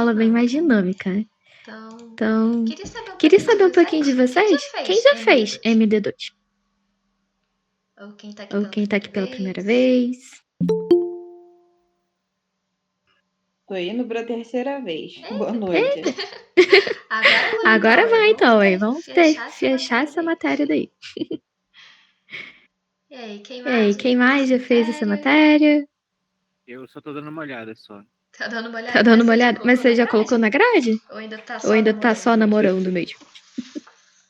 aula bem mais dinâmica, né? Então, Então, queria saber um pouquinho de vocês. Quem já fez MD2? Ou quem tá aqui pela primeira vez? Tô indo pra terceira vez. Boa noite. Agora vai então, hein? Vamos fechar essa matéria daí. E aí, quem mais já fez essa matéria? Eu só tô dando uma olhada só. Tá dando uma Tá olhada? dando uma olhada? Mas você já colocou na grade? Ou ainda tá Ou ainda tá só namorando mesmo?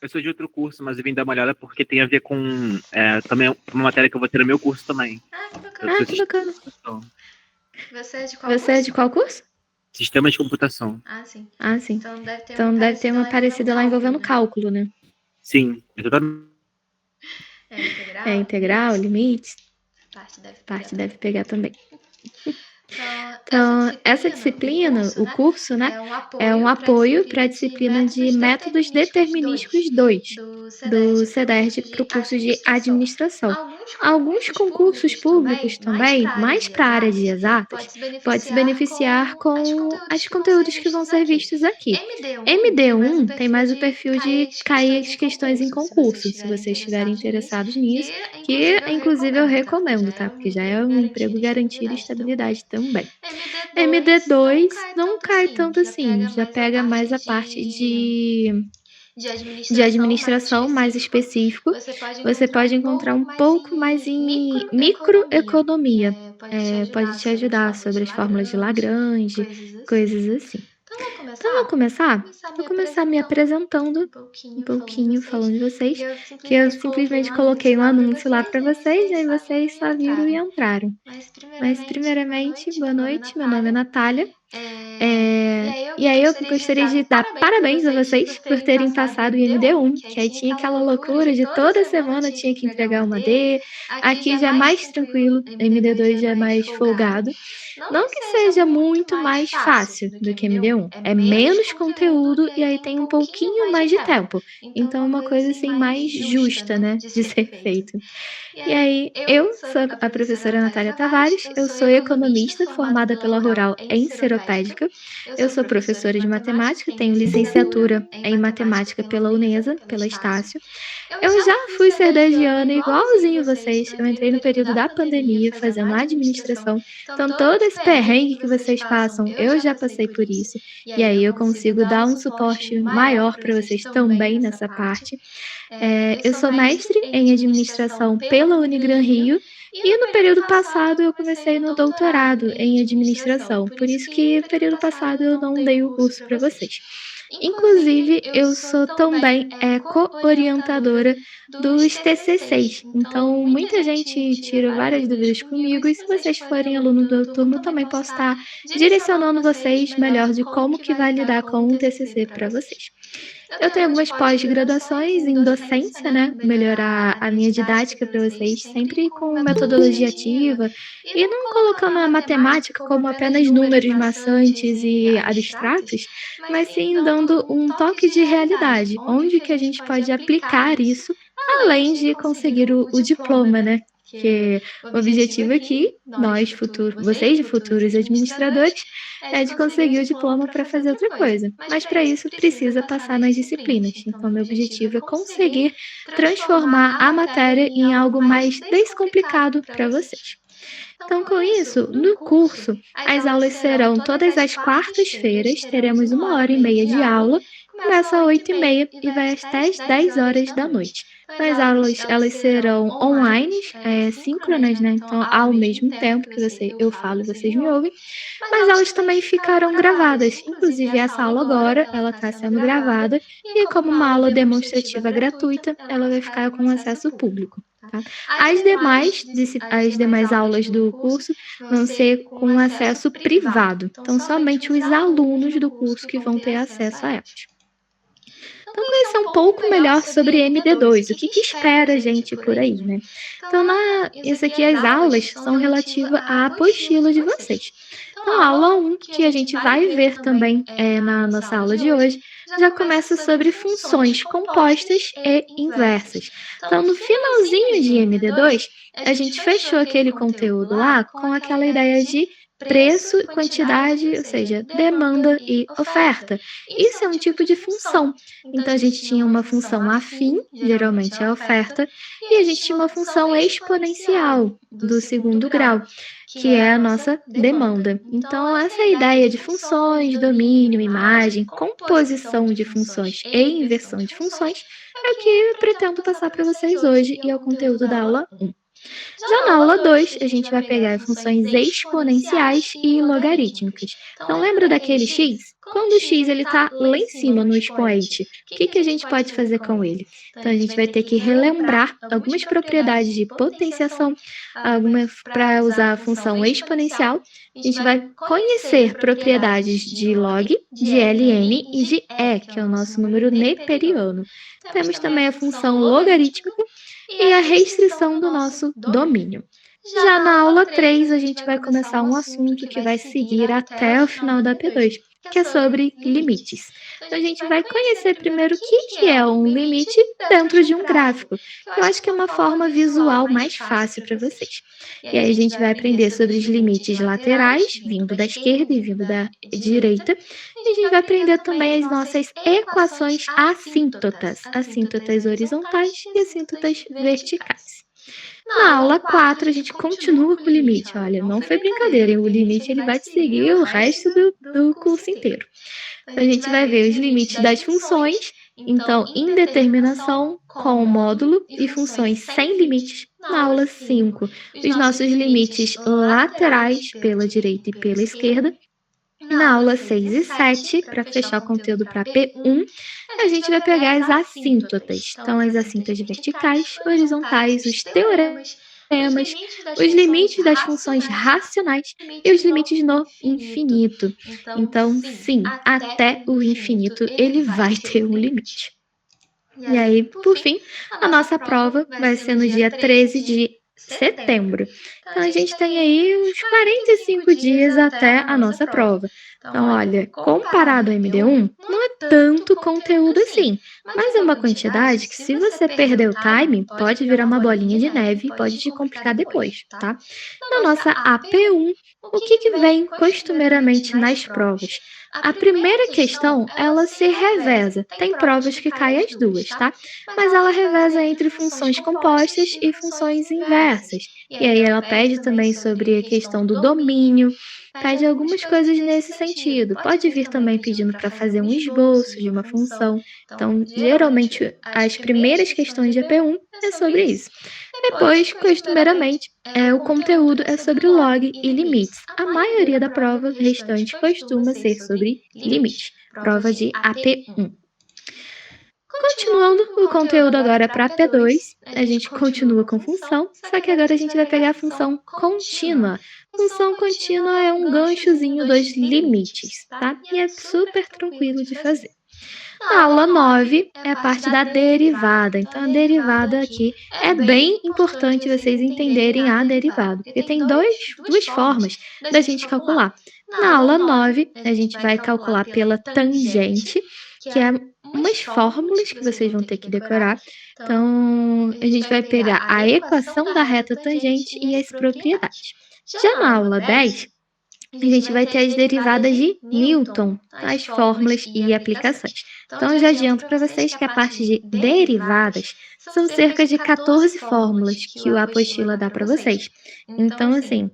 Eu sou de outro curso, mas eu vim dar uma olhada porque tem a ver com também uma matéria que eu vou ter no meu curso também. Que bacana. Você é de qual curso? Sistema de computação. Sim. Então deve ter uma parecida lá envolvendo cálculo, né? Sim, exatamente. É integral, limites. Parte deve pegar também. Então, essa disciplina, o curso, né, é um apoio para a disciplina de Métodos Determinísticos 2, do CEDERJ para o curso de Administração. Alguns concursos públicos também, mais para a área de exatas, pode se beneficiar com os conteúdos que vão ser vistos aqui. MD1 tem mais o perfil de cair as questões em concurso, se vocês estiverem interessados nisso, que inclusive eu recomendo, tá? Porque já é um emprego garantido e estabilidade também. MD2 não cai tanto assim, já pega mais a parte de administração mais específico. Você pode encontrar um pouco mais em microeconomia. Pode te ajudar sobre as fórmulas de Lagrange, coisas assim. Então, vamos começar? Vou começar me apresentando um pouquinho, falando de vocês, que eu simplesmente coloquei um anúncio lá para vocês, aí vocês só viram e entraram. Mas, primeiramente, boa noite, meu nome é Natália. E aí eu gostaria de dar parabéns a vocês por terem passado o MD1, que aí tinha aquela loucura de toda semana tinha que entregar uma D. Aqui já é mais tranquilo, MD2 já é mais folgado. Não que seja muito mais fácil do que MD1, é menos conteúdo e aí tem um pouquinho mais de tempo. Então é uma coisa assim mais justa, né, de ser feito. E aí, eu sou a professora Natália Tavares, eu sou economista formada pela Rural em Seropédica, eu sou professora de matemática, tenho licenciatura em matemática pela Unesa, pela Estácio. Eu já fui serdegiana igualzinho vocês, eu entrei no período da pandemia fazendo administração, então todo esse perrengue que vocês passam, eu já passei por isso, e aí eu consigo dar um suporte maior para vocês também nessa parte. Eu sou mestre em administração pela Unigran Rio e no período passado eu comecei no doutorado em administração, por isso que no período passado eu não dei o curso para vocês. Inclusive, eu sou também co-orientadora dos TCCs, então muita gente tira várias dúvidas comigo e se vocês forem aluno do turno, também posso estar direcionando vocês melhor de como que vai lidar com um TCC para vocês. Eu tenho algumas pós-graduações em docência, né? Melhorar a minha didática para vocês, sempre com metodologia ativa e não colocando a matemática como apenas números maçantes e abstratos, mas sim dando um toque de realidade, onde que a gente pode aplicar isso, além de conseguir o diploma, né? Que o objetivo aqui, vocês de futuros administradores, é de conseguir o diploma para fazer outra coisa. Mas para isso precisa passar nas disciplinas. Então, meu objetivo é conseguir transformar a matéria em algo mais descomplicado para vocês. Então, com isso, no curso, as aulas serão todas as quartas-feiras, teremos 1h30 de aula, começa às 8h30 e vai até às 10h da noite. Então, as aulas elas serão online, síncronas, né? Então, ao mesmo tempo que eu falo e vocês me ouvem, mas elas também ficarão gravadas. Inclusive, essa aula agora, ela está sendo gravada e como uma aula demonstrativa gratuita, ela vai ficar com acesso público. Tá? As demais aulas do curso vão ser com acesso privado. Então, somente os alunos do curso que vão ter acesso a elas. Então, conhecer um pouco melhor sobre MD2, o que espera a gente por aí, né? Então, isso aqui, as aulas são relativas à apostila de vocês. Então, a aula 1, que a gente vai ver também na nossa aula de hoje, já começa sobre funções compostas e inversas. Então, no finalzinho de MD2, a gente fechou aquele conteúdo lá com aquela ideia de preço, quantidade, ou seja, demanda e oferta. Isso é um tipo de função. Então, a gente tinha uma função afim, geralmente é a oferta, e a gente tinha uma função exponencial, do segundo grau, que é a nossa demanda. Então, essa ideia de funções, domínio, imagem, composição de funções e inversão de funções é o que eu pretendo passar para vocês hoje e é o conteúdo da aula 1. Já na aula 2, a gente vai pegar funções exponenciais e logarítmicas. Então, lembra daquele x? Quando o x está lá em cima no expoente, o que a gente pode fazer com ele? Então, a gente vai ter que relembrar algumas propriedades de potenciação, para usar a função exponencial. A gente vai conhecer propriedades de log, de ln e de e, que é o nosso número neperiano. Temos também a função logarítmica e a restrição do nosso domínio. Já na aula 3, a gente vai começar um assunto que vai seguir até o final da P2, que é sobre limites. Então, a gente vai conhecer primeiro o que é um limite dentro de um gráfico, que eu acho que é uma forma visual mais fácil para vocês. E aí, a gente vai aprender sobre os limites laterais, vindo da esquerda e vindo da direita. E a gente vai aprender também as nossas equações assíntotas horizontais e assíntotas verticais. Na aula 4, a gente continua com o limite. Olha, não foi brincadeira, hein? O limite ele vai te seguir o resto do curso inteiro. Então, a gente vai ver os limites das funções, então, indeterminação com módulo e funções sem limites. Na aula 5, os nossos limites laterais pela direita e pela esquerda. Na aula 6 e 7, para fechar o conteúdo para P1, a gente vai pegar as assíntotas. Então, as assíntotas verticais, horizontais, os teoremas, os limites das funções racionais e os limites no infinito. Então, sim, até o infinito ele vai ter um limite. E aí, por fim, a nossa prova vai ser no dia 13 de setembro. Então, a gente tem aí uns 45 dias até a nossa prova. Então, olha, comparado ao MD1, não é tanto conteúdo assim, mas é uma quantidade que, se você perder o time, pode virar uma bolinha de neve e pode te complicar depois, tá? Na nossa AP1, o que vem costumeiramente nas provas? A primeira questão, ela se reveza. Tem provas que caem as duas, tá? Mas ela reveza entre funções compostas e funções inversas. E aí ela pede também sobre a questão do domínio, pede algumas coisas nesse sentido. Pode vir também pedindo para fazer um esboço de uma função. Então, geralmente, as primeiras questões de AP1 é sobre isso. Depois, costumeiramente, o conteúdo é sobre log e limites. A maioria da prova restante costuma ser sobre limites. Prova de AP1. Continuando o conteúdo agora para P2, a gente continua com função, só que agora a gente vai pegar a função contínua. Função contínua é um ganchozinho dos limites, tá? E é super tranquilo de fazer. A aula 9 é a parte da derivada. Então, a derivada aqui é bem importante vocês entenderem a derivada, porque tem duas formas da gente calcular. Na aula 9, a gente vai calcular pela tangente, que é umas fórmulas que vocês vão ter que decorar. Então, a gente vai pegar a equação da reta tangente e as propriedades. Já na aula 10, a gente vai ter as derivadas de Newton, as fórmulas e aplicações. Então, eu já adianto para vocês que a parte de derivadas são cerca de 14 fórmulas que o apostila dá para vocês. Então, assim,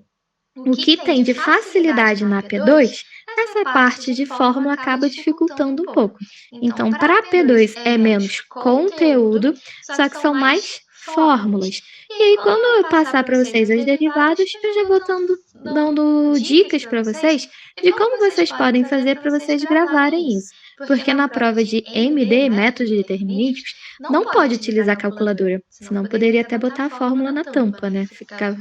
o que tem de facilidade na P2, essa parte de fórmula acaba dificultando um pouco. Então, para a P2 é menos conteúdo, só que são mais fórmulas. E aí, quando eu passar para vocês as derivadas, eu já vou dando dicas para vocês de como vocês podem fazer para vocês gravarem isso. Porque na prova de MD, métodos determinísticos, não pode utilizar calculadora, senão poderia até botar a fórmula na tampa, né? Ficar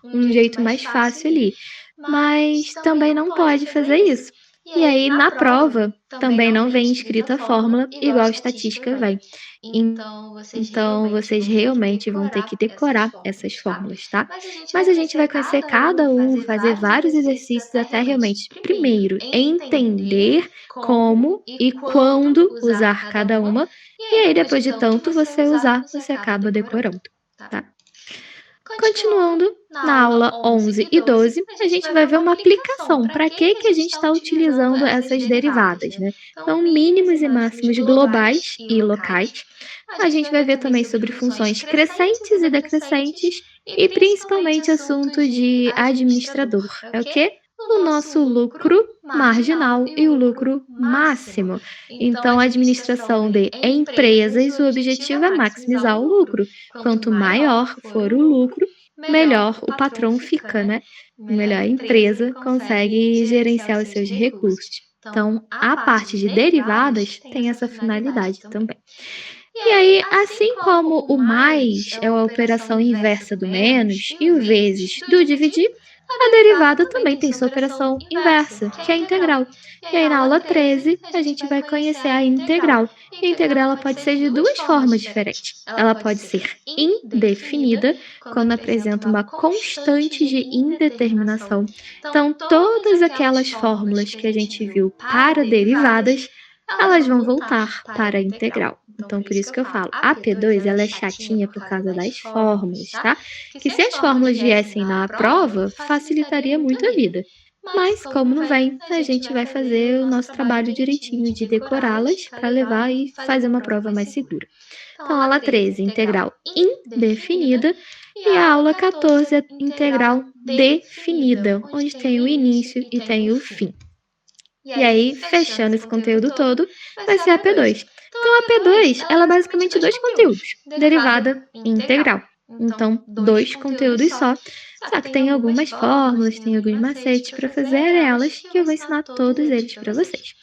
um jeito mais fácil ali. Mas também não pode fazer isso. E aí, na prova, também não vem escrita a fórmula, igual a estatística vem. Então, vocês realmente vão ter que decorar essas fórmulas, tá? Mas a gente vai conhecer cada um, fazer vários exercícios até realmente, primeiro, entender como e quando usar cada uma. E aí, depois de tanto você usar, você acaba decorando, tá? Continuando, na aula 11 e 12, a gente vai ver uma aplicação. Para que a gente está utilizando essas derivadas, né? Então, mínimos e máximos globais e locais. A gente vai ver também sobre funções crescentes e decrescentes e principalmente assunto de administrador. É o quê? O nosso lucro marginal e o lucro máximo. Então, a administração de empresas, o objetivo é maximizar o lucro. Quanto maior for o lucro, melhor o patrão fica, né? Melhor a empresa consegue gerenciar os seus recursos. Então, a parte de derivadas tem essa finalidade também. E aí, assim como o mais é a operação inversa do menos e o vezes do dividir, a derivada também tem sua operação inversa, que é a integral. E aí, na aula 13, a gente vai conhecer a integral. E a integral ela pode ser de duas formas diferentes. Ela pode ser indefinida, quando apresenta uma constante de indeterminação. Então, todas aquelas fórmulas que a gente viu para derivadas, elas vão voltar para a integral. Então, por isso que eu falo, a P2 ela é chatinha por causa das fórmulas, tá? Que se as fórmulas viessem na prova, facilitaria muito a vida. Mas, como não vem, a gente vai fazer o nosso trabalho direitinho de decorá-las para levar e fazer uma prova mais segura. Então, aula 13, integral indefinida, e a aula 14 é integral definida, onde tem o início e tem o fim. E aí, fechando esse conteúdo todo, vai ser a P2. Então, a P2, ela é basicamente dois conteúdos, derivada e integral. Então, dois conteúdos só que tem algumas fórmulas, tem alguns macetes para fazer elas, que eu vou ensinar todos eles para vocês.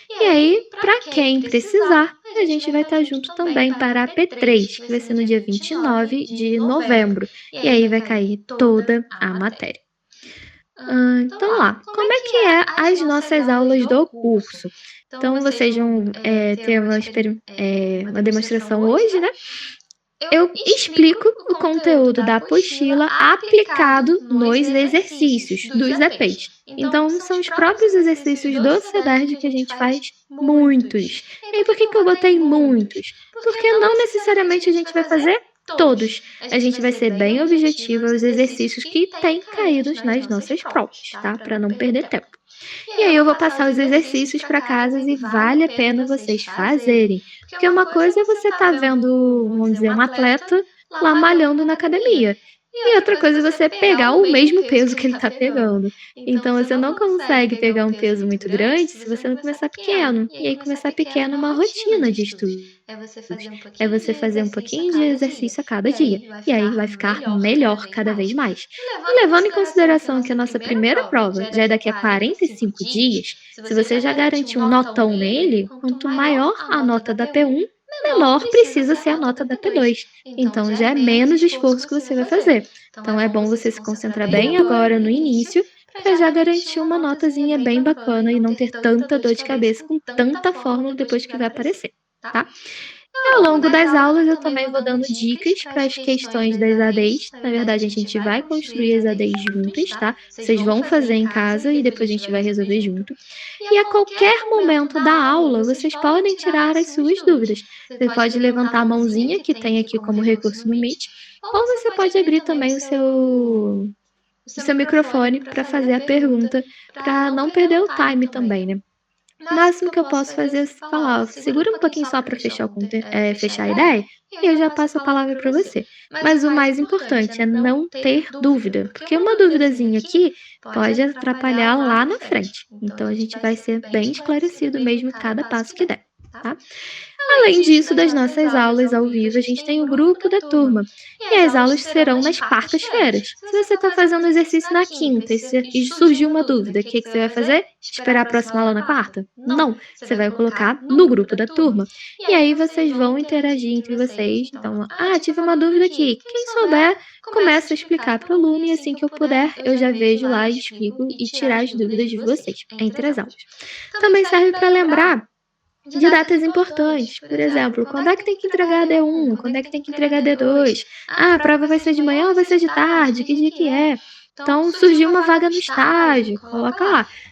E aí, para quem precisar, a gente vai estar junto também para a P3, que vai ser no dia 29 de novembro. E aí vai cair toda a matéria. Então lá, como é que é as nossas aulas do curso? Então vocês vão ter uma demonstração hoje, né? Eu explico o conteúdo da apostila aplicado nos exercícios dos EPs. Então, são os próprios exercícios do CEDERJ que a gente faz muitos. E aí, por que eu botei muitos? Porque não necessariamente a gente vai fazer todos. A gente vai ser bem objetivo aos exercícios que têm caído nas nossas provas, tá? Para não perder tempo. E aí eu vou passar os exercícios para casa e vale a pena vocês fazerem. Porque uma coisa é você estar vendo, vamos dizer, um atleta lá malhando na academia. E outra coisa é você pegar o mesmo peso que ele está pegando. Então você não consegue pegar um peso muito grande se você não começar pequeno. E aí começar pequeno é uma rotina de estudo. É você fazer um pouquinho de exercício a cada dia. E aí vai ficar melhor cada vez mais. E levando em consideração que a nossa primeira prova já é daqui a 45 dias, se você já garantiu um notão nele, quanto maior a nota da P1, menor precisa ser a nota da P2. Então, já é menos esforço que você vai fazer. Então, é bom você se concentrar bem agora no início, para já garantir uma notazinha bem bacana e não ter tanta dor de cabeça com tanta fórmula depois que vai aparecer, tá? E ao longo das aulas, eu também vou dando dicas para as questões das ADs. Na verdade, a gente vai construir as ADs juntas, tá? Vocês vão fazer em casa e depois a gente vai resolver junto. E a qualquer momento da aula, vocês podem tirar as suas dúvidas. Você pode levantar a mãozinha, que tem aqui como recurso no Meet, ou você pode abrir também o seu microfone para fazer a pergunta, para não perder o time também, né? O máximo que eu posso fazer é falar, segura um pouquinho só para fechar a ideia, e eu já passo a palavra para você. Mas o mais importante é não ter dúvida, porque uma duvidazinha aqui pode atrapalhar lá na frente. Então, a gente vai ser bem esclarecido mesmo em cada passo que der, tá? Além disso, das nossas aulas ao vivo, a gente tem o grupo da turma. E as aulas serão nas quartas-feiras. Se você está fazendo exercício na quinta e surgiu uma dúvida, o que você vai fazer? Esperar a próxima aula na quarta? Não. Você vai colocar no grupo da turma. E aí vocês vão interagir entre vocês. Então, tive uma dúvida aqui. Quem souber, começa a explicar para o aluno e assim que eu puder, eu já vejo lá e explico e tirar as dúvidas de vocês entre as aulas. Também serve para lembrar de datas importantes. Por exemplo, quando é que tem que entregar D1? Quando é que tem que entregar D2? A prova vai ser de manhã ou vai ser de tarde? Que dia que é? Então, surgiu uma vaga no estágio, coloca lá.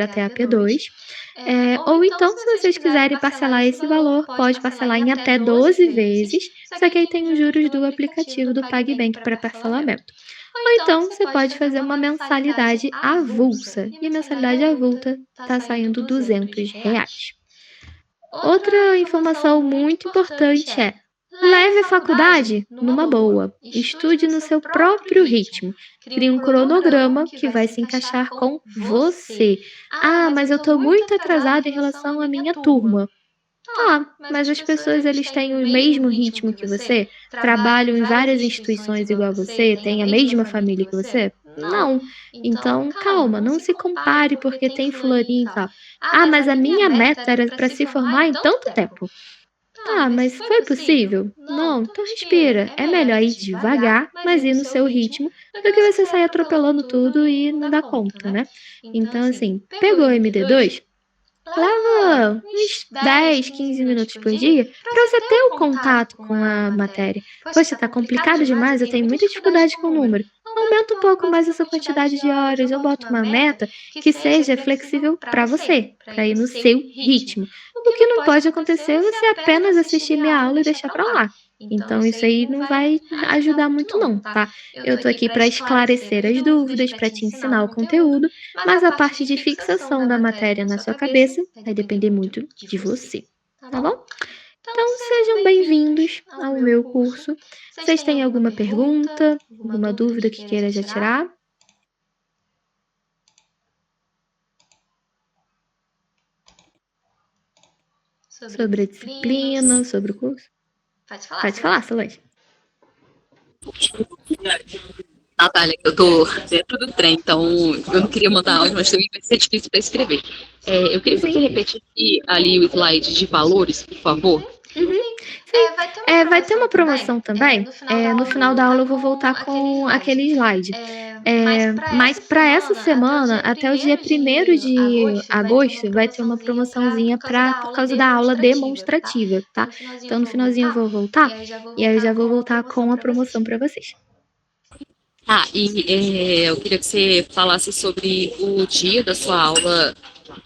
Bachelor até a P2. Ou então, se vocês quiserem parcelar esse valor, pode parcelar em até 12 vezes, só que aí tem os juros do aplicativo do PagBank para parcelamento. Ou então, você pode fazer uma mensalidade avulsa, e a mensalidade avulsa está saindo R$ 200. Outra informação muito importante é: leve a faculdade numa boa, estude no seu próprio ritmo, crie um cronograma que vai se encaixar com você. Ah, mas eu estou muito atrasada em relação à minha turma. Tá, mas as pessoas eles têm o mesmo ritmo que você? Trabalham em várias instituições igual a você? Têm a mesma família que você? Não. Então, calma, não se compare porque tem fulaninho e tal. Ah, mas a minha meta era para se formar em tanto tempo. Tá, mas foi possível? Não, então respira. É melhor ir devagar, mas ir no seu ritmo, do que você sair atropelando tudo e não dar conta, né? Então, assim, pegou o MD2? Leva uns 10, 15 minutos por dia para você ter o contato com a matéria. Poxa, tá complicado demais, eu tenho muita dificuldade com o número. Aumenta um pouco mais essa quantidade de horas, eu boto uma meta que seja flexível para você, para ir no seu ritmo. O que não pode acontecer é você apenas assistir minha aula e deixar para lá. Então isso aí não vai ajudar muito não, tá? Eu tô aqui para esclarecer as dúvidas, para te ensinar o conteúdo, mas a parte de fixação da matéria na sua cabeça vai depender muito de você, tá bom? Então sejam bem-vindos ao meu curso. Vocês têm alguma pergunta, alguma dúvida que queira já tirar? Sobre a disciplina, sobre o curso? Pode falar, Solange. Natália, eu tô dentro do trem, então eu não queria mandar áudio, mas também vai ser difícil para escrever. Eu queria que você repetisse ali o slide de valores, por favor. Vai ter uma promoção também. No final da aula eu vou voltar com aquele slide. Mas para essa semana, até o dia 1º de agosto, vai ter uma promoçãozinha por causa da aula demonstrativa, tá? Então no finalzinho eu vou voltar, e aí eu já vou voltar com a promoção para vocês. Eu queria que você falasse sobre o dia da sua aula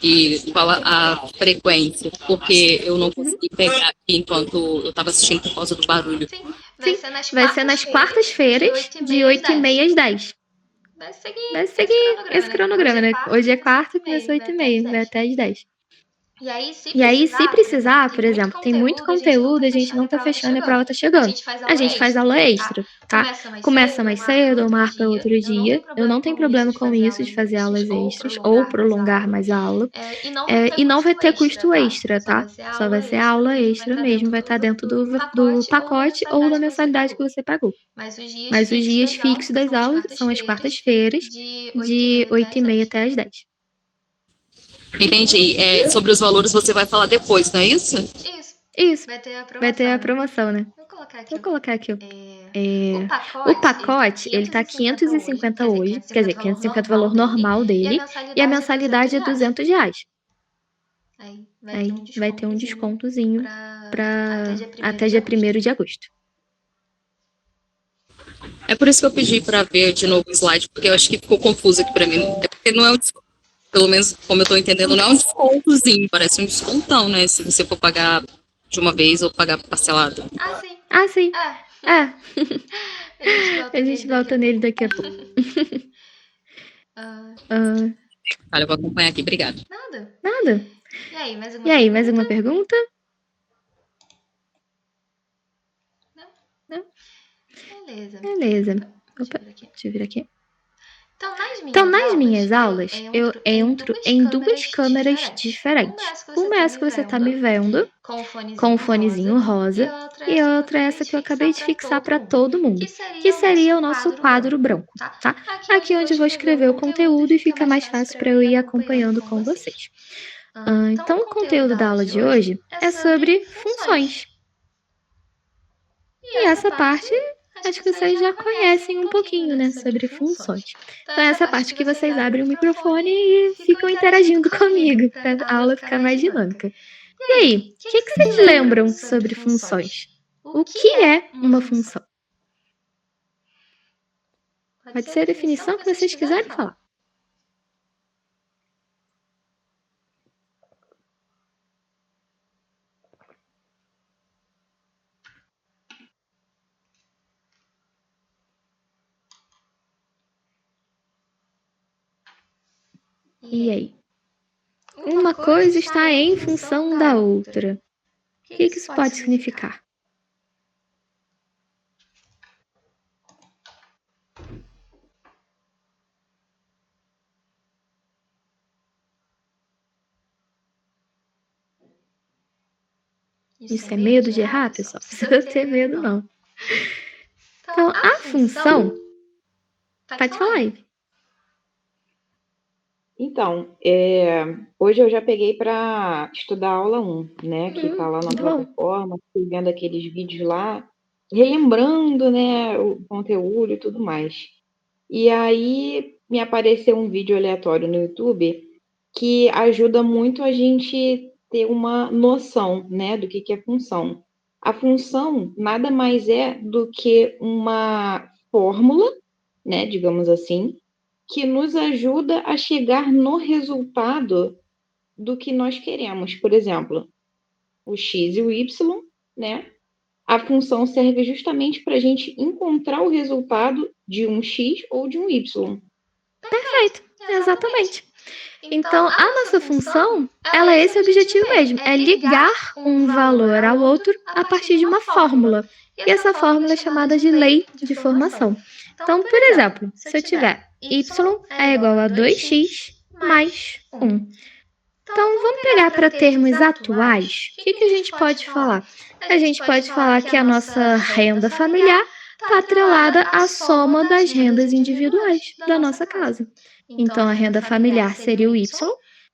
e qual a frequência, porque eu não consegui pegar aqui enquanto eu estava assistindo por causa do barulho. Sim, vai ser nas quartas-feiras, de 8h30 às 10. Vai seguir esse cronograma, né? Hoje é quarta, começou 8h30, vai até às 10. E aí, se precisar, por exemplo, tem muito conteúdo, a gente não tá fechando e a prova tá chegando. A gente faz aula extra, tá? Começa mais cedo ou marca outro dia. Eu não tenho problema com isso de fazer aulas extras ou prolongar mais a aula. E não vai ter custo extra, tá? Só vai ser aula extra mesmo, vai estar dentro do pacote ou da mensalidade que você pagou. Mas os dias fixos das aulas são as quartas-feiras, de 8h30 até às 10. Entendi. Sobre os valores você vai falar depois, não é isso? Isso. Vai ter a promoção, né? Vou colocar aqui. O pacote, ele tá 550 hoje, quer dizer, 550 o valor normal dele, e a mensalidade é R$200. Aí vai ter um descontozinho até dia 1º de agosto. É por isso que eu pedi para ver de novo o slide, porque eu acho que ficou confuso aqui para mim. É porque não é um desconto, pelo menos como eu estou entendendo, não é um descontozinho, parece um descontão, né? Se você for pagar de uma vez ou pagar parcelado. Sim. A gente volta nele daqui a pouco. Olha, eu vou acompanhar aqui, obrigada. Nada. E aí, mais alguma pergunta? Não? Beleza. Opa, deixa eu vir aqui. Então, nas minhas aulas, eu entro em 2 câmeras diferentes. Uma é essa que você está me vendo, com o fonezinho rosa, e a outra é essa que eu acabei de fixar para todo mundo, que seria o nosso quadro branco, tá? Aqui onde eu vou escrever o conteúdo e fica mais fácil para eu ir acompanhando com vocês. Então, o conteúdo da aula de hoje é sobre funções. E essa parte, acho que vocês já conhecem um pouquinho, né, sobre funções. Então, essa parte que vocês abrem o microfone e ficam interagindo comigo, para a aula ficar mais dinâmica. E aí, o que vocês lembram sobre funções? O que é uma função? Pode ser a definição que vocês quiserem falar. E aí? Uma coisa está em função da outra. O que isso pode significar? Isso é medo de errar, pessoal? Não precisa ter medo, não. Então, a função... Pode falar aí. Então, hoje eu já peguei para estudar a aula 1, né? Que está lá na plataforma, fui vendo aqueles vídeos lá, relembrando, né, o conteúdo e tudo mais. E aí me apareceu um vídeo aleatório no YouTube que ajuda muito a gente ter uma noção, né, do que é função. A função nada mais é do que uma fórmula, né, digamos assim, que nos ajuda a chegar no resultado do que nós queremos. Por exemplo, o x e o y, né? a função serve justamente para a gente encontrar o resultado de um x ou de um y. Perfeito, exatamente. Então, a nossa função, ela é esse objetivo mesmo, é ligar um valor ao outro a partir de uma fórmula. E essa fórmula é chamada de lei de formação. Então, por exemplo, se eu tiver y é igual a 2x mais 1. Então, vamos pegar para termos atuais, o que a gente pode falar? A gente pode falar que a nossa renda familiar está atrelada à soma das rendas individuais da nossa casa. Então, a renda familiar seria o y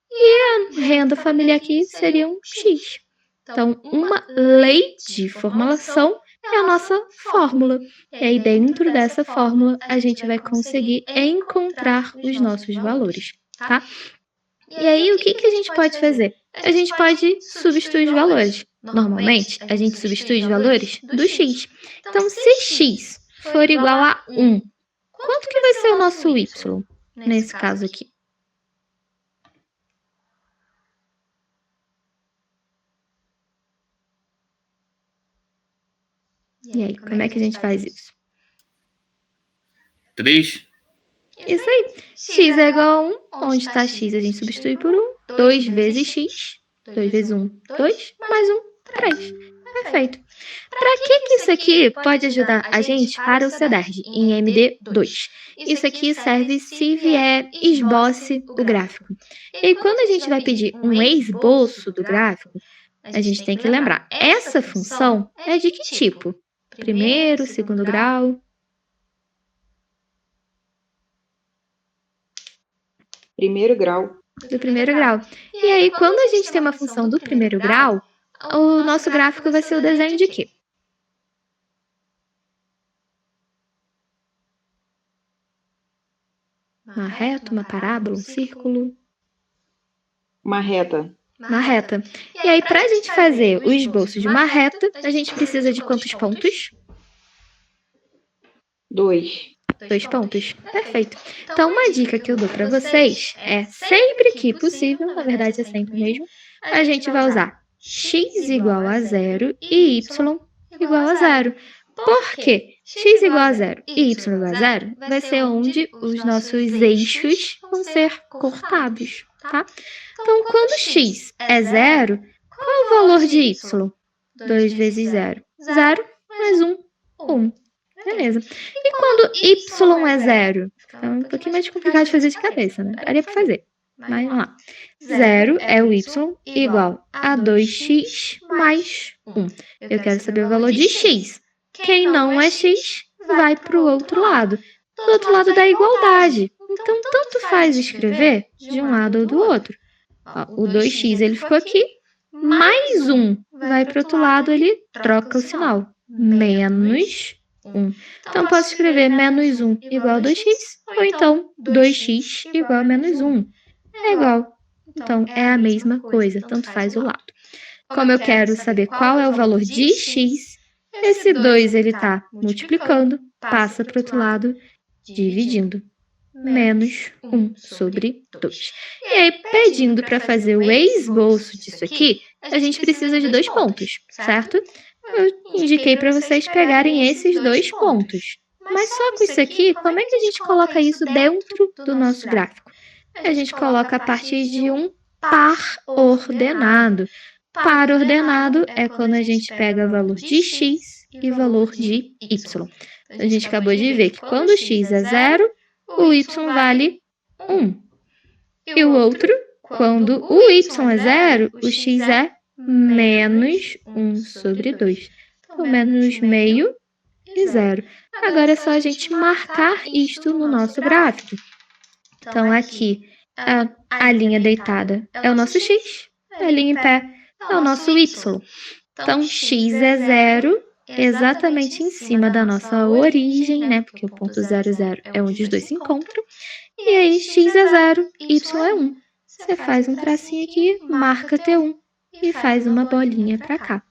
e a renda familiar aqui seria um x. Então, uma lei de formulação é a nossa fórmula. E aí, dentro dessa fórmula, a gente vai conseguir encontrar os nossos valores, tá? E aí, o que a gente pode fazer? A gente pode substituir os valores. Normalmente, a gente substitui os valores do x. Então, se x for igual a 1, quanto que vai ser o nosso y, nesse caso aqui? E aí, como é que a gente faz isso? 3. Isso aí. X é igual a 1. Onde está x, a gente substitui por 1. 2 vezes x. 2 vezes 1, 2. Mais 1, 3. Perfeito. Para que isso aqui pode ajudar a gente para o CEDERJ em MD2? Isso aqui serve se vier esboce o gráfico. E aí, quando a gente vai pedir um esboço do gráfico, a gente tem que lembrar, essa função é de que tipo? Primeiro, segundo grau? Primeiro grau. Do primeiro grau. E aí, quando a gente tem uma função do primeiro grau, o nosso gráfico vai ser o desenho de quê? Uma reta, uma parábola, um círculo? Uma reta. Uma reta. E aí, para a gente fazer o esboço de uma reta, a gente precisa de quantos pontos? 2. 2 pontos. Perfeito. Então, uma dica que eu dou para vocês é, sempre que possível, na verdade é sempre mesmo, a gente vai usar x igual a 0 e y igual a 0. Por quê? X igual a 0 e y igual a 0 vai ser onde os nossos eixos vão ser cortados, tá? Então, quando x é 0, qual é o valor de y? 2 vezes 0. 0 mais 1, 1. Beleza. E quando y é 0? Fica um pouquinho mais complicado de fazer de cabeça, né? Daria para fazer. Mas vamos lá. 0 é o y igual a 2x mais 1. Eu quero saber o valor de x. Quem não é x, vai para o outro lado. Do outro lado da igualdade. Então, tanto faz escrever de um lado ou do outro. Ó, o 2x ele ficou aqui. Mais 1 vai para o outro lado, ele troca o sinal. Menos 1. Então, posso escrever menos 1 igual a 2x, ou então 2x igual a menos 1. É igual. Então, é a mesma coisa, tanto faz o lado. Como eu quero saber qual é o valor de x, esse 2 ele está multiplicando, passa para o outro lado, dividindo. Menos 1 sobre 2. E aí, pedindo para fazer o esboço disso aqui, a gente precisa de 2 pontos, certo? Eu indiquei para vocês pegarem esses 2 pontos. Mas só com isso aqui, como é que a gente coloca isso dentro do nosso gráfico? A gente coloca a partir de um par ordenado. Par ordenado é quando a gente pega valor de x e valor de y. A gente acabou de ver que quando x é 0, o y vale 1. E o outro, quando o y é 0, o x é menos 1 sobre 2. Então, menos meio e 0. Agora é só a gente marcar isto no nosso gráfico. Então, aqui, a linha deitada é o nosso x, a linha em pé é o nosso y. Então, x é 0 exatamente em cima da nossa origem, né? Porque o ponto 0, 0 é onde os dois se encontram. E aí, x é 0, y é 1. Você faz um tracinho aqui, marca T1 e faz uma bolinha para cá.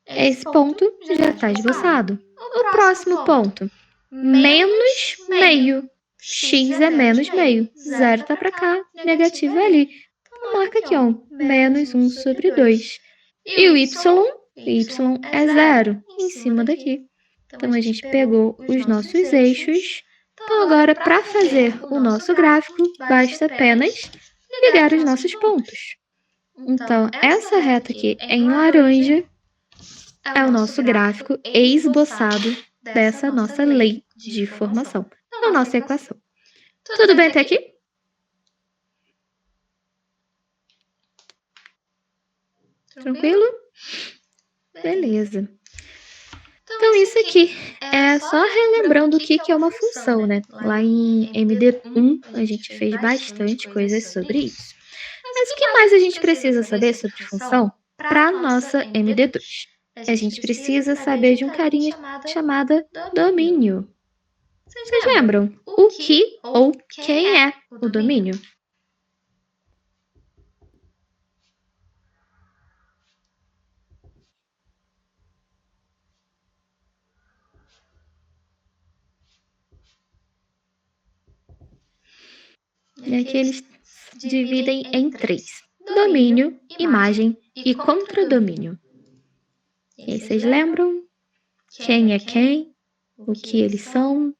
Esse ponto já está esboçado. O próximo ponto, menos meio. X é menos meio. 0 está para cá, negativo é ali. Então, marca aqui, ó, menos 1 sobre 2. E o y y é 0 em cima daqui. Então, a gente pegou os nossos eixos. Então, agora, para fazer o nosso gráfico, basta apenas ligar os nossos pontos. Então, essa reta aqui em laranja é o nosso gráfico esboçado dessa nossa lei de formação, da nossa equação. Tudo bem até aqui? Tranquilo? Beleza. Então, isso aqui é só relembrando o que é uma função, né? Lá em MD1, a gente fez bastante coisas sobre isso. Mas o que mais a gente precisa saber sobre função para a nossa MD2? A gente precisa saber de um carinha chamado domínio. Vocês lembram? O que ou quem é o domínio? E aqui eles dividem em 3. Domínio, imagem e contradomínio. E aí, vocês lembram? Quem é quem? O que eles são?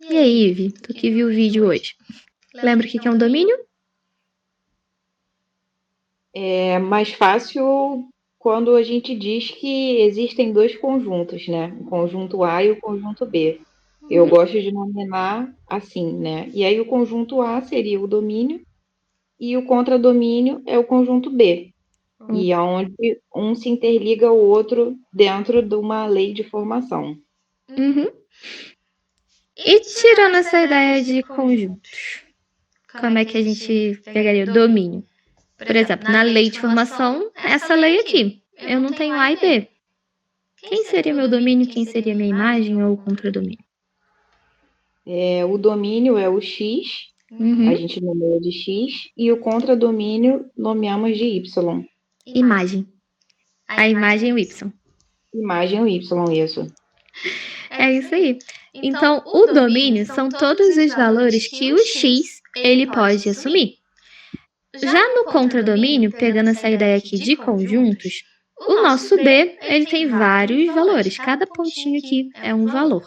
E aí, Ive, tu que viu o vídeo hoje? Lembra o que é um domínio? É mais fácil quando a gente diz que existem 2 conjuntos, né? O conjunto A e o conjunto B. Eu gosto de nominar assim, né? E aí o conjunto A seria o domínio e o contradomínio é o conjunto B. E aonde um se interliga ao outro dentro de uma lei de formação. E tirando essa ideia de conjuntos, como é que a gente pegaria o domínio? Por exemplo, na lei de formação, essa lei aqui, eu não tenho A e B. Quem seria meu domínio, quem seria minha imagem ou contradomínio? O domínio é o X, a gente nomeia de X, e o contradomínio nomeamos de Y. Imagem. A imagem é o Y. Imagem é o Y, isso. É isso aí. Então, o domínio são todos os valores que o X ele pode assumir. Já no contradomínio, pegando essa ideia aqui de conjuntos, o nosso B ele tem vários valores. Cada pontinho aqui é um valor.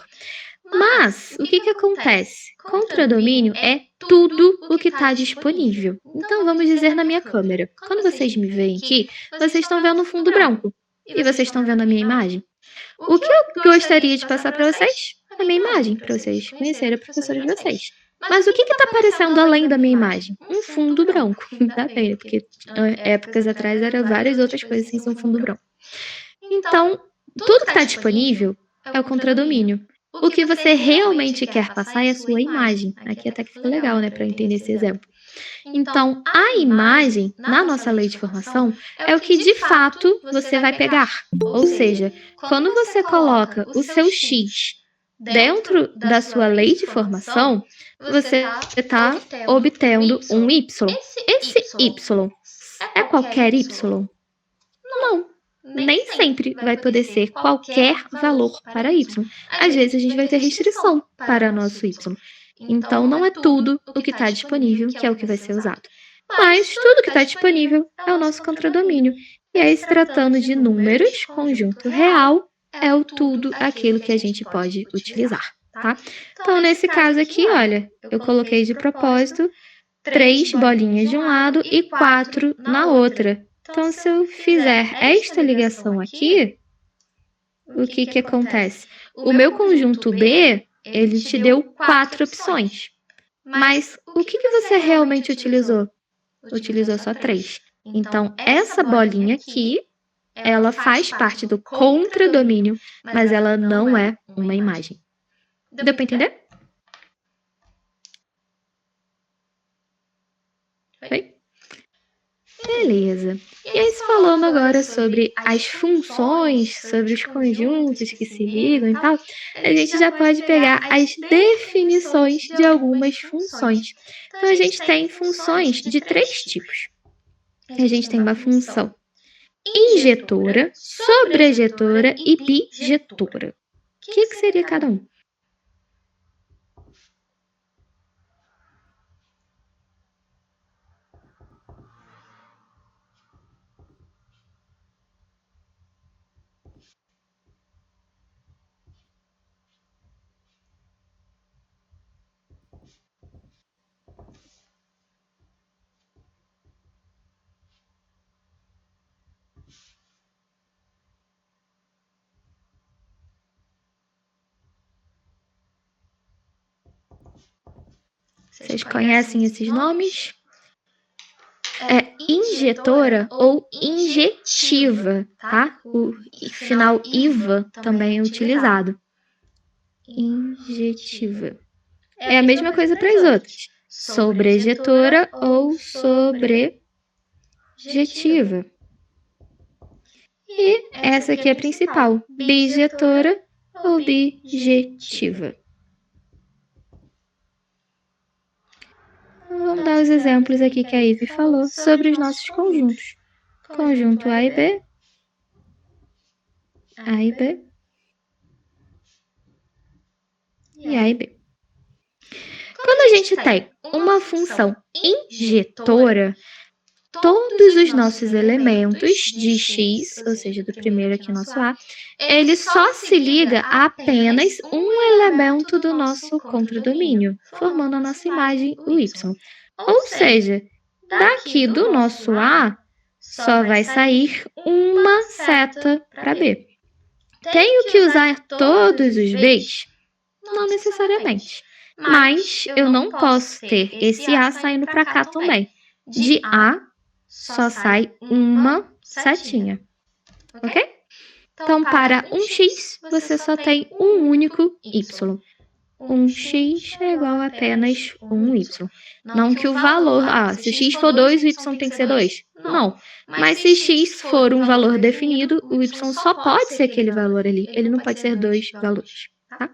Mas, o que acontece? Contradomínio é tudo o que está disponível. Então, vamos dizer na minha câmera. Quando vocês me veem aqui, vocês estão vendo o fundo branco. E vocês estão vendo a minha imagem. O que eu gostaria de passar para vocês? A minha imagem, para vocês conhecerem a professora de vocês. Mas o que está aparecendo além da minha imagem? Um fundo branco. Tá bem, porque épocas atrás eram várias outras coisas sem ser um fundo branco. Então, tudo que está disponível é o contradomínio. O que você realmente quer passar é a sua imagem. Aqui até que ficou legal, né, para entender esse exemplo. Então, a imagem, na nossa lei de formação, é o que de fato você vai pegar. Ou seja, quando você coloca o seu X dentro da sua lei de formação, você está obtendo um Y. Esse Y é qualquer Y? Não. Nem sempre vai poder ser qualquer valor para Y. Às vezes a gente vai ter restrição para nosso Y. Então, não é tudo o que está disponível que é o que vai ser usado. Mas tudo que está disponível é o nosso contradomínio. E aí, se tratando de números, conjunto real é o tudo aquilo que a gente pode utilizar, tá? Então, nesse caso aqui, olha, eu coloquei de propósito 3 bolinhas de um lado e 4 na outra. Então, se eu fizer esta ligação aqui, o que acontece? O meu conjunto B, ele te deu 4 opções. Mas o que você realmente utilizou? Utilizou só 3. Então, essa bolinha aqui, ela faz parte do contradomínio, mas ela não é uma imagem. Deu para entender? Foi? Beleza. E aí, falando agora sobre as funções, sobre os conjuntos que se ligam e tal, a gente já pode pegar as definições de algumas funções. Então, a gente tem funções de 3 tipos. A gente tem uma função injetora, sobrejetora e bijetora. O que seria cada um? Vocês conhecem esses nomes? É injetora ou injetiva, tá? O final iva também é utilizado. Injetiva. É a mesma coisa para as outras. Sobrejetora ou sobrejetiva. E essa aqui é a principal. Bijetora ou bijetiva. Vamos dar os exemplos aqui que a Ivy falou sobre os nossos conjuntos. Conjunto A e B. A e B. E A e B. Quando a gente tem uma função injetora, todos os nossos elementos de x, ou seja, do primeiro aqui nosso A, ele só se liga a apenas um elemento do nosso contradomínio, formando a nossa imagem, o y. Ou seja, daqui do nosso A, só vai sair uma seta para B. Tenho que usar todos os Bs? Não necessariamente. Mas eu não posso ter esse A saindo para cá também. De A, só sai uma setinha. Ok? Então, para um x, você só tem um único y. Um x é igual a apenas um y. Não que o valor... se o x for 2, o y tem que ser 2. Não. Mas se x for um valor definido, o y só pode ser aquele valor ali. Ele não pode ser 2 valores. Tá?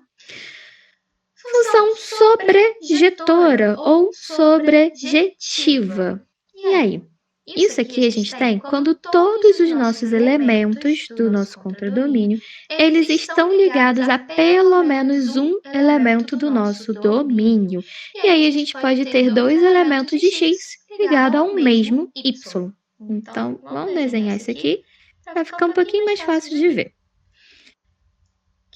Função sobrejetora ou sobrejetiva. E aí? Isso aqui a gente tem quando todos os nossos elementos do nosso contradomínio, eles estão ligados a pelo menos um elemento do nosso domínio. E aí a gente pode ter dois elementos de x ligados a um mesmo y. Então, vamos desenhar isso aqui para ficar um pouquinho mais fácil de ver.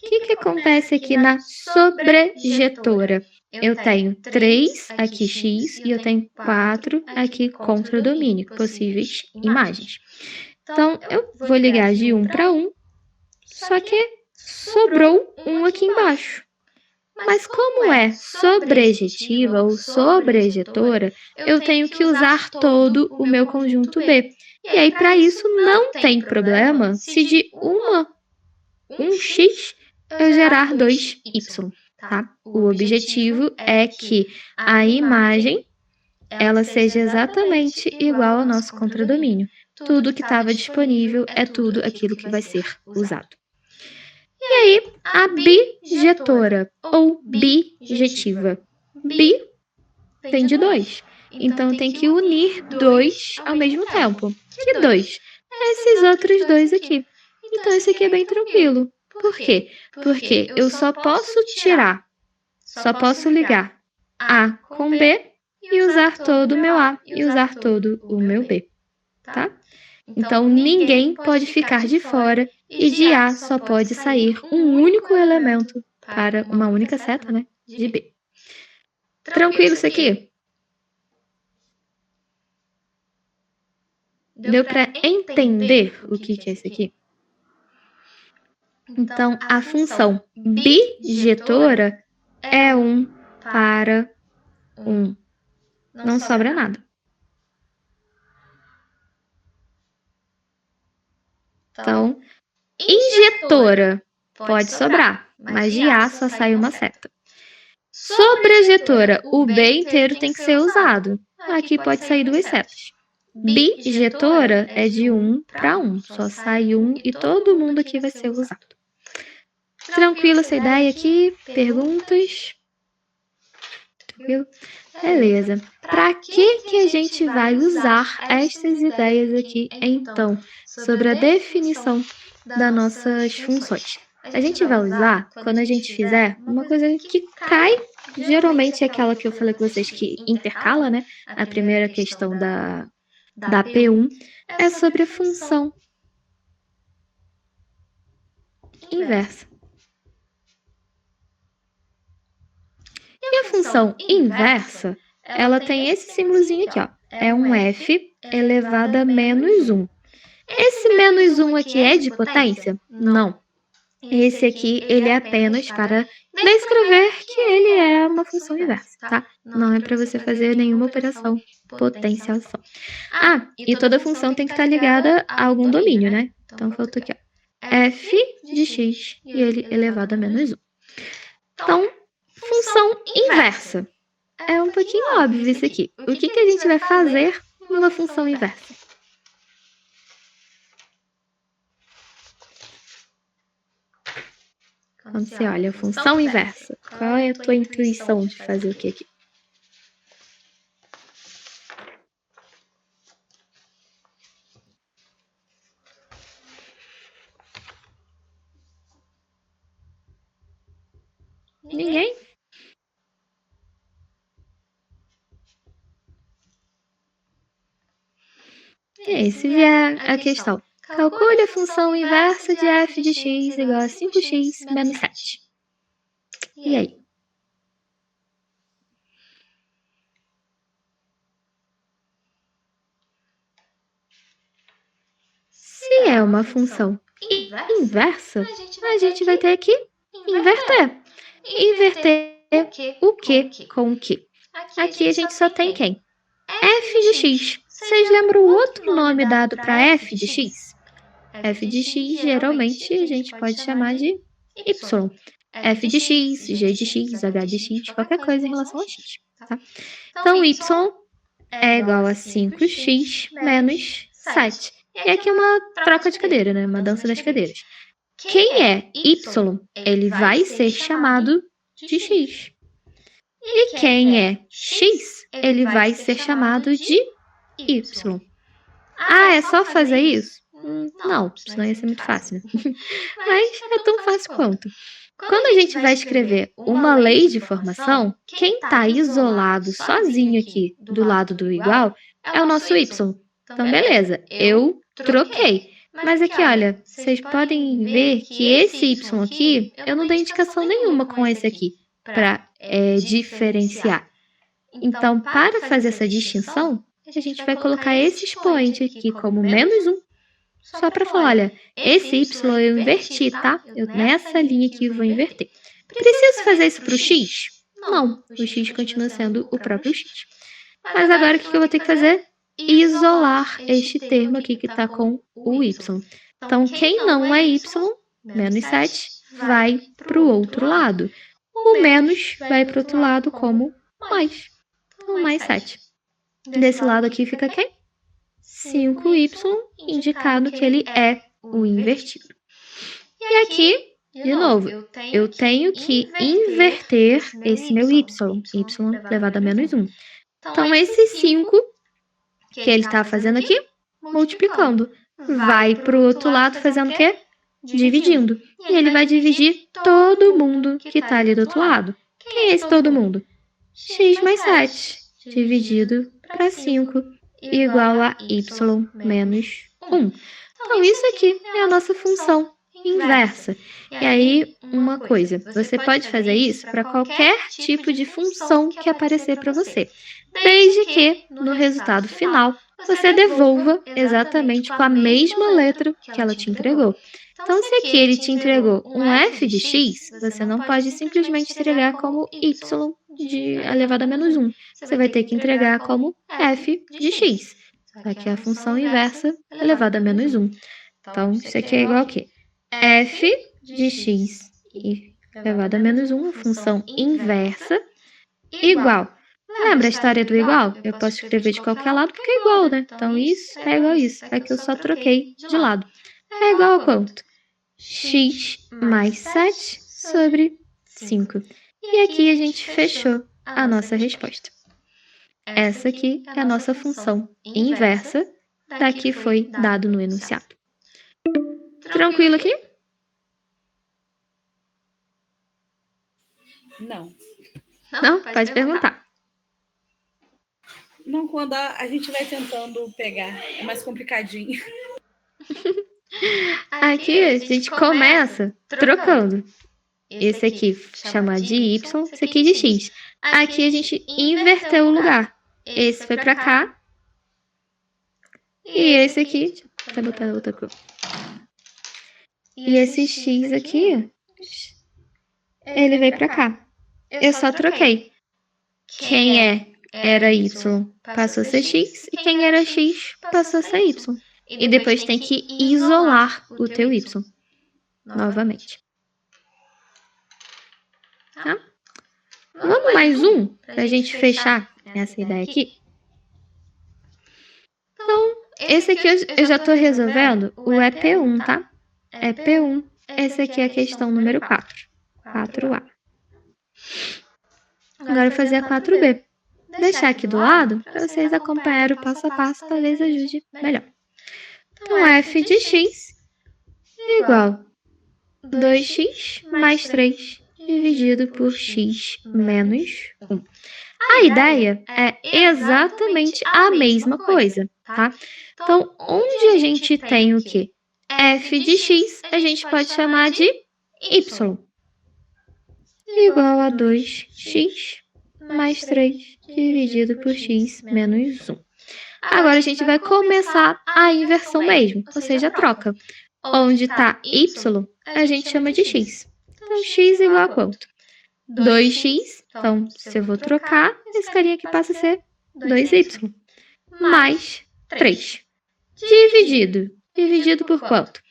O que acontece aqui na sobrejetora? Eu tenho 3 aqui x e eu tenho 4 aqui contradomínio, possíveis imagens. Então, eu vou ligar de 1 para 1, só que sobrou um aqui embaixo. Mas como é sobrejetiva ou sobrejetora, eu tenho que usar todo o meu conjunto B. E aí, para isso, não tem problema se de um x eu gerar 2y. Tá? O objetivo é que a imagem ela seja exatamente igual ao nosso contradomínio. Tudo que estava disponível é tudo aquilo que vai ser usado. E aí, a bijetora ou bijetiva. Bi vem de 2. Então, eu tenho que unir 2 ao mesmo tempo. Que 2? Esses outros 2 aqui. Então, esse aqui é bem tranquilo. Por quê? Porque eu só posso ligar A com B e usar todo o meu A e usar todo o meu B, tá? Então, ninguém pode ficar de fora e de A só pode sair um único elemento para uma única seta, né, de B. Tranquilo isso aqui? Deu para entender o que é isso aqui? Então, a função bijetora é 1 para 1. Não sobra nada. Então, injetora pode sobrar, mas de A só sai uma seta. Sobrejetora, o B inteiro tem que ser usado. Aqui pode sair 2 setas. Bijetora é de 1 para 1. Só sai 1 e todo mundo aqui vai ser usado. Tranquilo essa ideia aqui? Perguntas? Tranquilo? Beleza. Para que a gente vai usar estas ideias aqui, então, sobre a definição das nossas funções? A gente vai usar quando a gente fizer uma coisa que cai, geralmente é aquela que eu falei com vocês que intercala, né? A primeira questão da P1 é sobre a função inversa. E a função inversa, ela tem esse símbolozinho aqui, ó. É um f elevado a menos 1. Esse menos 1 aqui é de potência? Não. Esse aqui, ele é apenas para descrever que ele é uma função inversa, tá? Não é para você fazer nenhuma operação potenciação. E toda função tem que estar ligada a algum domínio, né? Então, faltou aqui, ó. F de x e ele elevado a menos 1. Então, função inversa. É um pouquinho óbvio isso aqui. O que a gente vai fazer numa função inversa? Quando você olha a função inversa, qual é a tua intuição de fazer o que aqui? Ninguém? E se vier a questão, calcule a função inversa de f de x igual a 5x menos 7. E aí? Se é uma função inversa, a gente vai ter que inverter. Inverter o que com o que? Aqui a gente só tem quem? F de x. Vocês lembram o outro nome dado para f de x? F de x, geralmente, a gente pode chamar de y. F de x, g de x, h de x, qualquer coisa em relação a x. Tá? Então, y é igual a 5x menos 7. E aqui é uma troca de cadeira, né? Uma dança das cadeiras. Quem é y, ele vai ser chamado de x. E quem é x, ele vai ser chamado de y. É só fazer isso? Não, senão ia ser muito fácil. Mas é tão fácil quanto. Quando a gente vai escrever uma lei de formação, quem está isolado sozinho aqui do lado do igual é o nosso y. Então, beleza, eu troquei. Mas aqui, olha, vocês podem ver que esse y aqui, eu não dei indicação nenhuma com esse aqui para diferenciar. Então, para fazer essa distinção, a gente vai colocar esse expoente aqui como menos 1, só para falar, olha, esse y eu inverti, tá? Eu nessa linha aqui vou inverter. Preciso fazer isso para o x? Não, o x continua sendo o próprio x. Mas agora o que eu vou ter que fazer? Isolar este termo aqui que está com o y. Então, quem não é y, menos 7, vai para o outro lado. O menos vai para o outro lado como mais. Então, mais 7. Desse lado aqui fica quem? 5y, indicado que ele é o invertido. E aqui, de novo, eu tenho que inverter esse meu y elevado a menos 1. Então, esse 5 que ele está fazendo aqui, multiplicando, vai para o outro lado fazendo o quê? Dividindo. E ele vai dividir todo mundo que está ali do outro lado. Quem é esse todo mundo? X mais 7, dividido para 5, igual a y menos 1. Então, isso aqui é a nossa função inversa. E aí, uma coisa, você pode fazer isso para qualquer tipo de função que aparecer para você, desde que, no resultado final, você devolva exatamente com a mesma letra que ela te entregou. Então, se aqui ele te entregou um f de x, você não pode simplesmente entregar como y elevado a menos 1. Você vai ter que entregar como f de x. Aqui é a função inversa elevada a menos 1. Então, isso aqui é igual a quê? F de x elevado a menos 1, a função inversa, igual. Lembra a história do igual? Eu posso escrever de qualquer lado porque é igual, né? Então, isso é igual a isso. Aqui eu só troquei de lado. É igual a quanto? X mais 7 sobre 5. E aqui a gente fechou a nossa resposta. Essa aqui é a nossa função inversa da que foi dado no enunciado. Tranquilo aqui? Não. Não? Pode perguntar. Não, quando a gente vai tentando pegar, é mais complicadinho. Aqui a gente começa trocando. Esse aqui chamar de y, esse aqui de x. Aqui a gente inverteu o lugar. Esse foi para cá. E esse aqui, deixa eu até botar outra cor. E esse x aqui, ele veio pra cá. Eu só troquei. Quem era y passou a ser x, e quem era x passou a ser y. E depois tem que isolar o teu y novamente. Tá? Vamos mais um, pra gente fechar essa ideia aqui? Então, esse aqui eu já tô resolvendo o EP1, tá? EP1. Esse aqui é a questão número 4. 4A. Agora eu vou fazer a 4B. Deixar aqui do lado para vocês acompanharem o passo a passo, talvez ajude melhor. Então, f de x igual 2x mais 3 dividido por x menos 1. A ideia é exatamente a mesma coisa, tá? Então, onde a gente tem o quê? F de x, a gente pode chamar de y. Igual a 2x mais 3 dividido por x menos 1. Agora, a gente vai começar a inversão mesmo, ou seja, a troca. Onde está y, a gente chama de x. Então, x igual a quanto? 2x. Então, se eu vou trocar, esse carinha aqui passa a ser 2y. Mais 3. Dividido por quanto?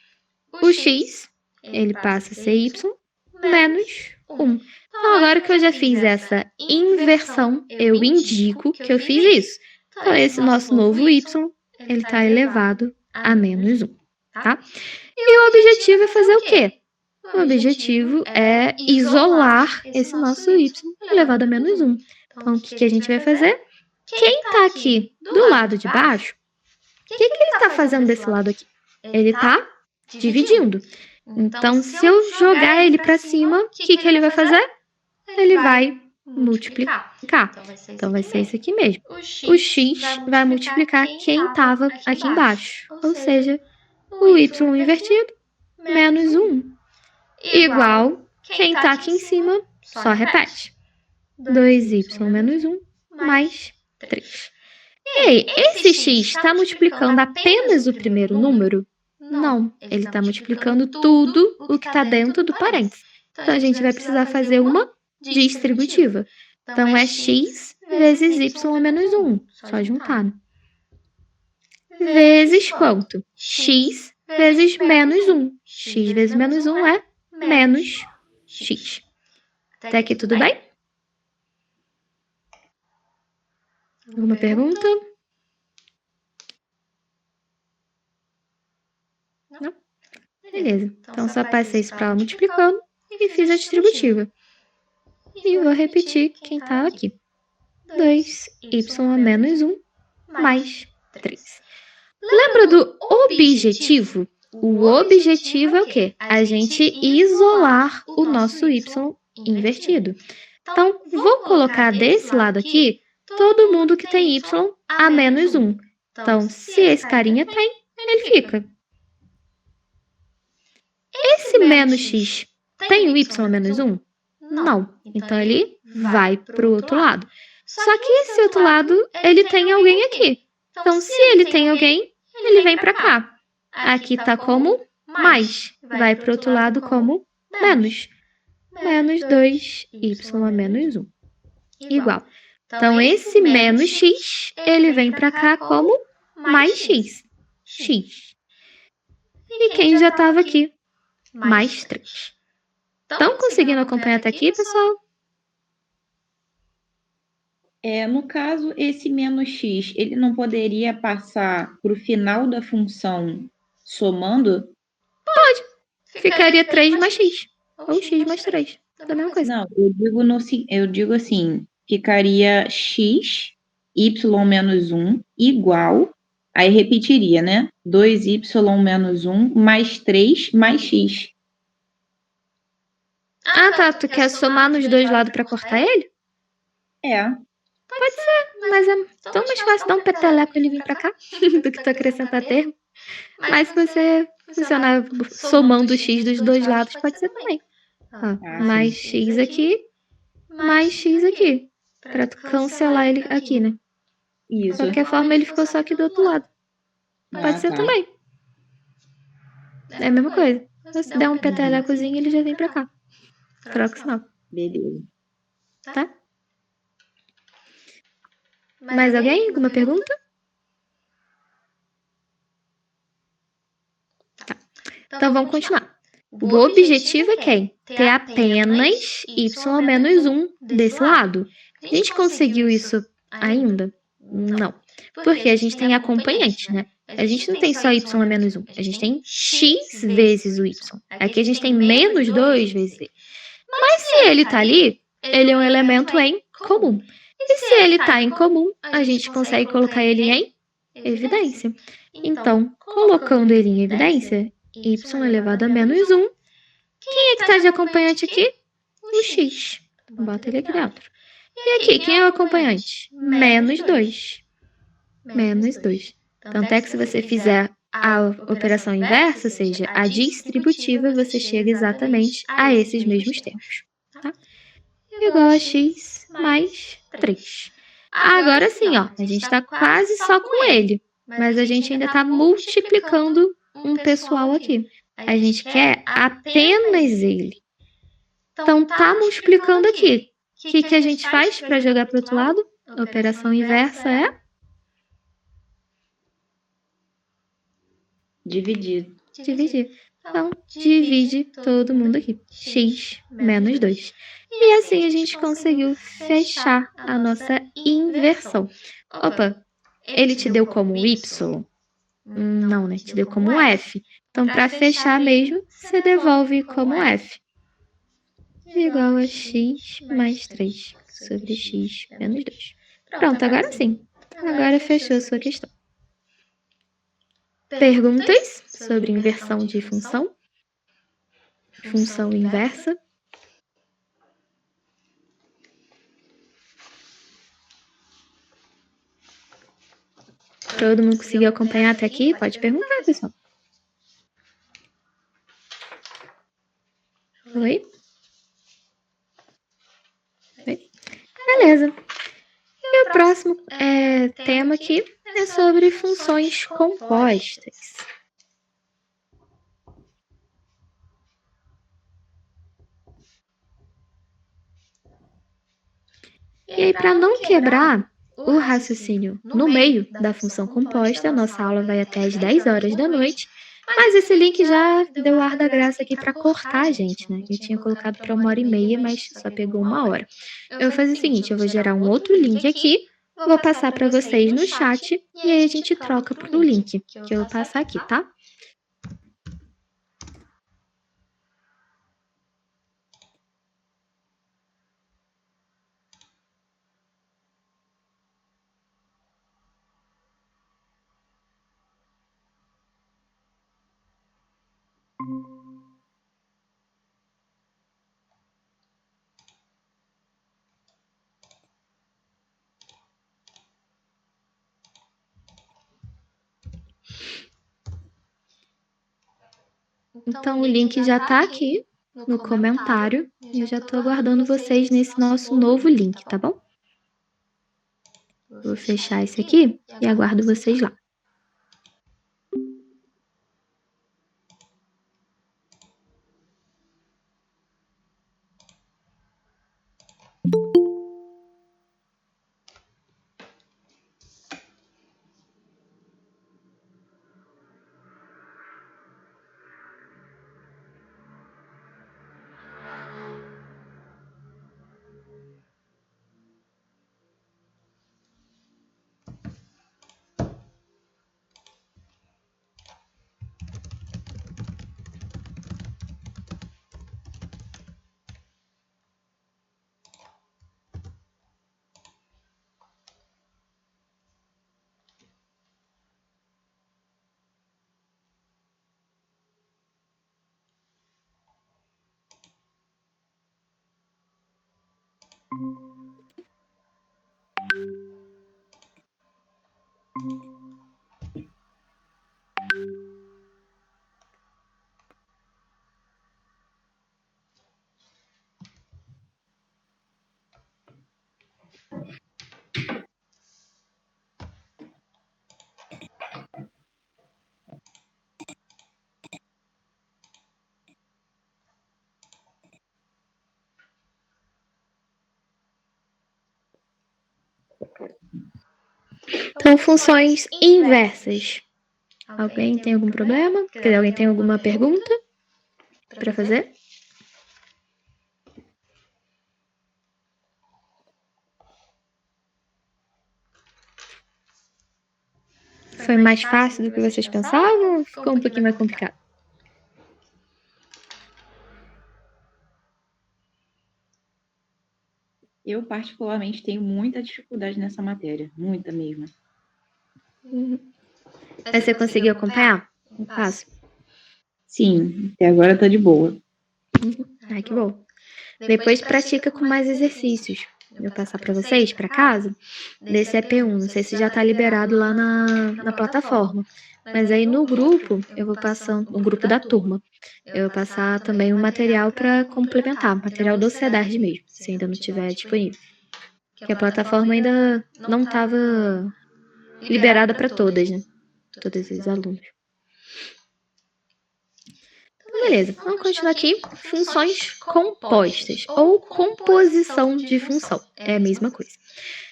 O x, ele passa a ser y, menos 1. Então, agora que eu já fiz essa inversão, eu indico que eu fiz isso. Então, esse nosso novo y, ele está elevado a menos 1, tá? E o objetivo é fazer o quê? O objetivo é isolar esse nosso y elevado a menos 1. Então, o que a gente vai fazer? Quem está aqui do lado de baixo, o que ele está fazendo desse lado aqui? Ele está dividindo. Então, se eu jogar ele para cima, o que ele vai fazer? Ele vai multiplicar. Então, vai ser isso aqui mesmo. O x vai multiplicar quem estava aqui embaixo. Ou seja, o y invertido menos 1. Igual quem está aqui em cima, só repete. 2y menos 1 mais 3. E aí, esse x está multiplicando apenas o primeiro número? Não, ele está multiplicando tudo o que está dentro do parênteses. Então, a gente vai precisar fazer uma distributiva. Então, é x vezes y menos 1. Só juntar. Vezes quanto? X vezes menos 1. X vezes menos 1 é menos x. Até aqui tudo bem? Alguma pergunta? Não? Beleza. Então, só passei isso para lá multiplicando e fiz a distributiva. E vou repetir quem está aqui. 2y menos 1 mais 3. Lembra do objetivo? O objetivo é o quê? A gente isolar o nosso y invertido. Então, vou colocar desse lado aqui todo mundo que tem y a menos 1. Então, se esse carinha tem, ele fica. Esse menos x tem o y a menos 1? Não. Então, ele vai para o outro lado. Só que esse outro lado, ele tem alguém aqui. Então, se ele tem alguém, ele vem para cá. Aqui está como mais. Vai para o outro lado como menos. Menos 2y a menos 1. Igual. Então, esse menos x, ele vem para cá como mais x. X. E quem já estava aqui? Mais 3. Estão conseguindo acompanhar até aqui, pessoal? No caso, esse menos x, ele não poderia passar para o final da função somando? Pode. Ficaria 3 mais x. Ou x mais 3. É a mesma coisa. Não, eu digo assim, ficaria x, y menos 1, igual, aí repetiria, né? 2y menos 1 mais 3 mais x. Ah, tá. Tu quer somar nos dois lados para cortar ele? Pode ser, mas é tão mais fácil dar um peteleco e ele vir pra cá do que tu acrescentar termo. Mas se você funcionar somando o x dos dois lados, pode ser também. Ó, mais x aqui, mais x aqui. Pra tu cancelar ele aqui, né? Isso. De qualquer forma, ele ficou só aqui do outro lado. Pode ser também. É a mesma coisa. Você der um petelecozinho, ele já vem pra cá. Troca o sinal. Beleza. Tá? Mais alguém? Alguma pergunta? Tá. Então vamos continuar. O objetivo é quem? Ter apenas y menos 1 desse lado. A gente conseguiu isso ainda? Não. Porque a gente tem acompanhante, né? A gente não tem só y menos 1. A gente tem x vezes o y. Aqui a gente tem menos 2 vezes ele. Mas se ele tá ali, ele é um elemento em comum. E se ele tá em comum, a gente consegue colocar ele em evidência. Então, colocando ele em evidência, y elevado a menos 1. Quem é que está de acompanhante aqui? O x. Bota ele aqui dentro. E aqui, quem é o acompanhante? Menos 2. Menos 2. Tanto é que se você fizer a operação inversa, ou seja, a distributiva, você chega exatamente a esses mesmos termos. Tá? Igual a x mais 3. Agora sim, ó, a gente está quase só com ele, mas a gente ainda está multiplicando um pessoal aqui. A gente quer apenas ele. Então, tá multiplicando aqui. O que a gente faz para jogar para o outro lado? A operação inversa é Dividido. dividir. Então, divide todo mundo aqui. X menos 2. E assim a gente conseguiu fechar a nossa inversão. Opa, ele te deu como Y? Não, né? Te deu como F. Então, para fechar mesmo, você devolve como F. Igual a x mais 3 sobre x menos 2. Pronto, agora sim. Agora fechou a sua questão. Perguntas sobre inversão de função? Função inversa? Todo mundo conseguiu acompanhar até aqui? Pode perguntar, pessoal. Oi? Oi? Beleza. E o próximo tema aqui é sobre funções compostas. E aí, para não quebrar o raciocínio no meio da função composta, nossa aula vai até às 10 horas da noite, mas esse link já deu ar da graça aqui para cortar a gente, né? Eu tinha colocado para 1h30, mas só pegou 1 hora. Eu vou fazer o seguinte, eu vou gerar um outro link aqui, vou passar para vocês no chat e aí a gente troca pro link que eu vou passar aqui, tá? Então, o link já está aqui no comentário e eu já estou aguardando vocês nesse nosso novo link, tá bom? Vou fechar esse aqui e aguardo vocês lá. Então, funções inversas. Alguém tem algum problema? Alguém tem alguma pergunta para fazer? Foi mais fácil do que vocês pensavam ou ficou um pouquinho mais complicado? Eu, particularmente, tenho muita dificuldade nessa matéria. Muita mesmo. Mas você conseguiu acompanhar o passo? Sim, até agora tá de boa. Ai, que bom. Depois pratica com mais exercícios. Eu vou passar para vocês, para casa, desse EP1. Não sei se já está liberado lá na plataforma. Mas aí no grupo, eu vou passando, no grupo da turma, eu vou passar também um material para complementar, material do CEDARD mesmo, se ainda não estiver disponível. Porque a plataforma ainda não estava liberada para todas, né? Todos os alunos. Então, beleza, vamos continuar aqui. Funções compostas ou composição de função. É a mesma coisa.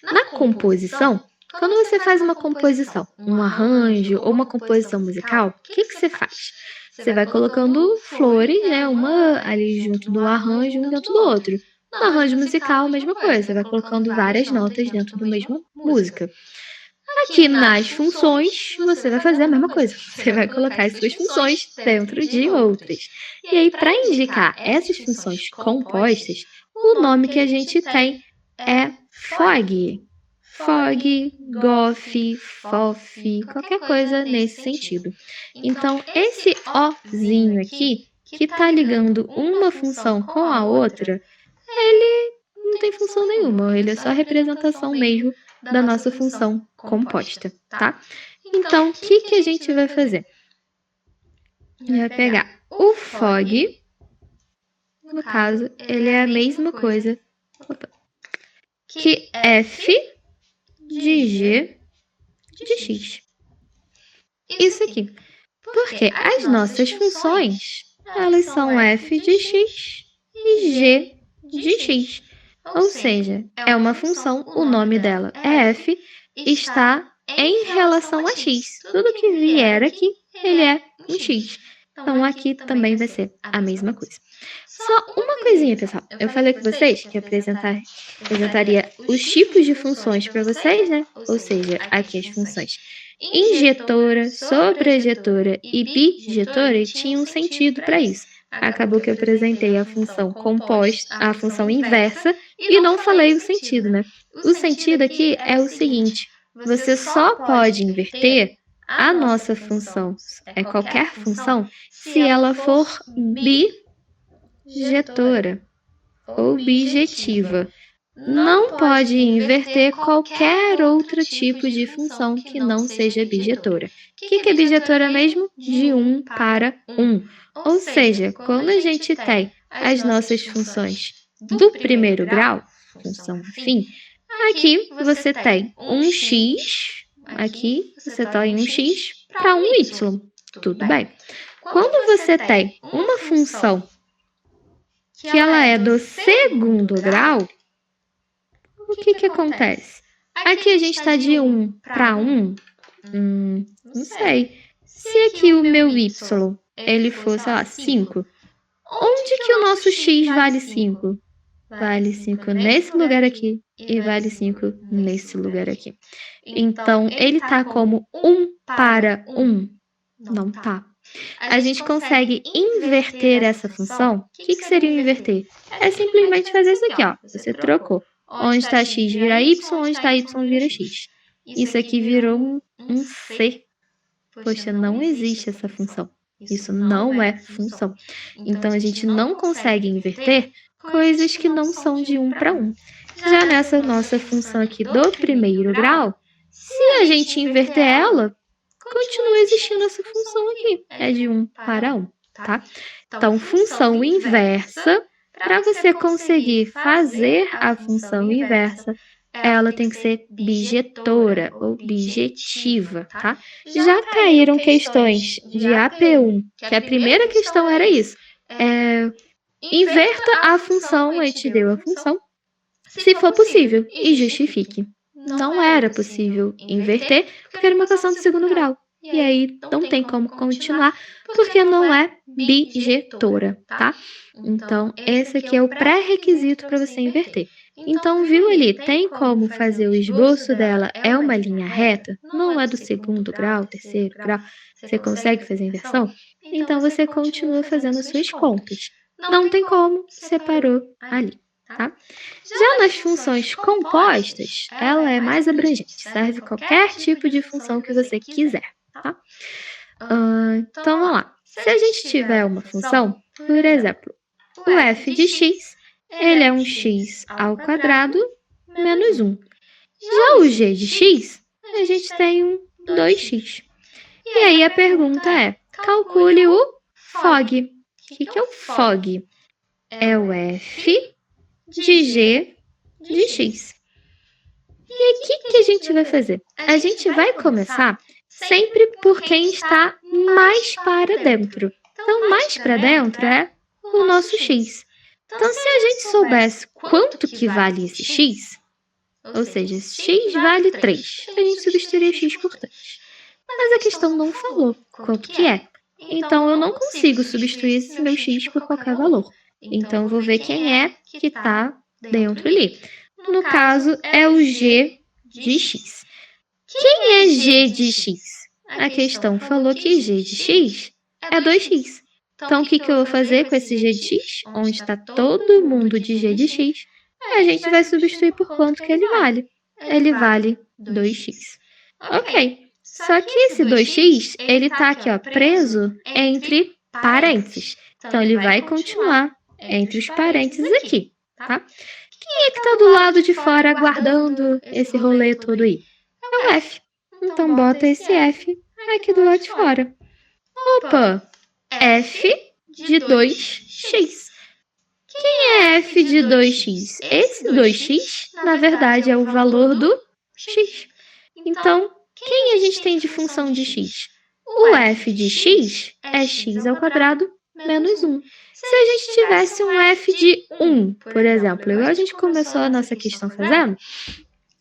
Na composição, quando você faz uma composição, um arranjo ou uma composição musical, o que você faz? Você vai colocando flores, né? Uma ali junto do arranjo, um dentro do outro. No arranjo musical, a mesma coisa. Você vai colocando várias notas dentro da mesma música. Aqui nas funções, você vai fazer a mesma coisa. Você vai colocar as suas funções dentro de outras. E aí, para indicar essas funções compostas, o nome que a gente tem é FOG. FOG, GOF, FOF, qualquer coisa nesse sentido. Então, esse Ozinho aqui, que está ligando uma função com a outra, ele não tem função nenhuma. Ele é só a representação mesmo da nossa função composta, tá? Então, o que a gente vai fazer? A gente vai pegar o FOG, no caso, ele é a mesma coisa que F de G de X. Isso aqui. Porque as nossas funções, elas são F de X e G de X. Ou seja, é uma função, o nome dela é F, está em relação a X. Tudo que vier aqui, ele é um X. Então, aqui também vai ser a mesma coisa. Só uma coisinha, pessoal. Eu falei com vocês que apresentaria os tipos de funções para vocês, né? Ou seja, aqui as funções injetora, sobrejetora e bijetora tinham um sentido para isso. Acabou que eu apresentei a função composta, a função inversa, e não falei o sentido, né? O sentido aqui é o seguinte: você só pode inverter a nossa função, qualquer função, se ela for bijetora ou bijetiva. Não pode inverter qualquer outro tipo de função que não seja bijetora. O que é bijetora mesmo? De 1 para 1. Ou seja, quando a gente tem as nossas funções do primeiro grau, função afim, aqui você tem um x, aqui você tem um x para um y. Tudo bem. Quando você tem uma função que ela é do segundo grau, o que acontece? Aqui a gente está de 1 para 1, não sei. Se aqui o meu y, ele for, sei lá, 5, onde que o nosso x vale 5? Vale 5 nesse lugar aqui e vale 5 nesse lugar aqui. Então, ele está como 1 para 1? Não tá. A gente consegue inverter essa função? O que seria inverter? É simplesmente fazer isso aqui, ó. Você trocou. Onde está x vira y, onde está y vira x. Isso aqui virou um C. Poxa, não existe essa função. Isso não é função. Então, a gente não consegue inverter coisas que não são de 1 para 1. Já nessa nossa função aqui do primeiro grau, se a gente inverter ela, continua existindo essa função aqui. É de 1 para 1, tá? Então, função inversa, para você conseguir fazer a função inversa, ela tem que ser bijetora ou bijetiva, tá? Já caíram questões de AP1, que a primeira questão era isso. Inverta a função, ele te deu a função, se for possível, e justifique. não era possível inverter, porque era uma equação de segundo grau. E aí não tem como continuar, porque não é bijetora, tá? Então, esse aqui é o pré-requisito para você inverter. Então, viu ali, tem como fazer o esboço dela, é uma linha reta, não é do segundo grau, terceiro grau, você consegue fazer a inversão? Então, você continua fazendo as suas contas. Não tem como, separou ali, tá? Já nas funções compostas, ela é mais abrangente, serve qualquer tipo de função que você quiser, tá? Então, vamos lá. Se a gente tiver uma função, por exemplo, o f de x, ele é um x ao quadrado menos 1. Já o g de x, a gente tem um 2x. E aí a pergunta é, calcule o fog. O que é o fog? É o f de g de x. E aí, o que a gente vai fazer? A gente vai começar sempre por quem está mais para dentro. Então, mais para dentro é o nosso x. Então, se a gente soubesse quanto que vale esse x, ou seja, esse x vale 3, a gente substituiria o x por 3. Mas a questão não falou quanto que é. Então, eu não consigo substituir esse meu x por qualquer valor. Então, eu vou ver quem é que está dentro ali. No caso, é o g de x. Quem é g de x? A questão falou que g de x é 2x. Então, o que eu vou fazer com esse g de x? Onde está todo mundo de g de x, a gente vai substituir por quanto que ele vale. Ele vale 2x. Ok. Só que esse 2x, ele está aqui, ó, preso entre parênteses. Então, ele vai continuar entre os parênteses aqui, tá? Quem é que está do lado de fora aguardando esse rolê todo aí? É o f. Então, bota esse f aqui do lado de fora. Opa! F de 2x. Quem é f de 2x? Esse 2x, na verdade, é o valor do x. Então, quem a gente tem de função de x? O f de x é x ao quadrado menos 1. Se a gente tivesse um f de 1, por exemplo, igual a gente começou a nossa questão fazendo,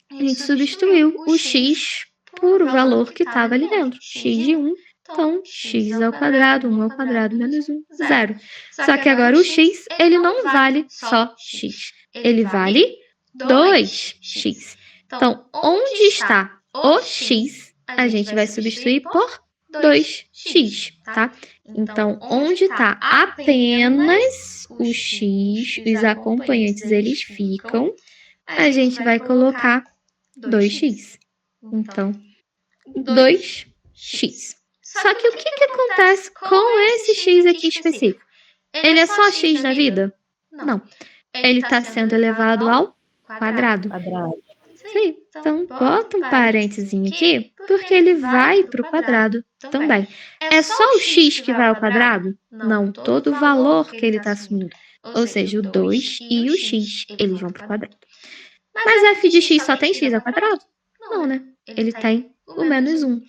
a gente substituiu o x por o valor que estava ali dentro, x de 1. Então, x ao quadrado, 1 ao quadrado menos 1, 0. Só que agora o x, ele não vale só x. Ele vale 2x. Então, onde está o x, a gente vai substituir por 2x, tá? Então, onde está apenas o x, os acompanhantes, eles ficam, a gente vai colocar 2x. Então, 2x. Só que o que acontece com esse x aqui específico? Ele é só x na vida? Não. Ele está sendo elevado ao quadrado. Sim. Então, bota um parênteses aqui, porque ele vai para o quadrado também. É só o x que vai ao quadrado? Não, todo o valor que ele está assumindo. Ou seja, o 2 e o x, eles vão para o quadrado. Mas f de x só tem x ao quadrado? Não, né? Ele tem o menos 1.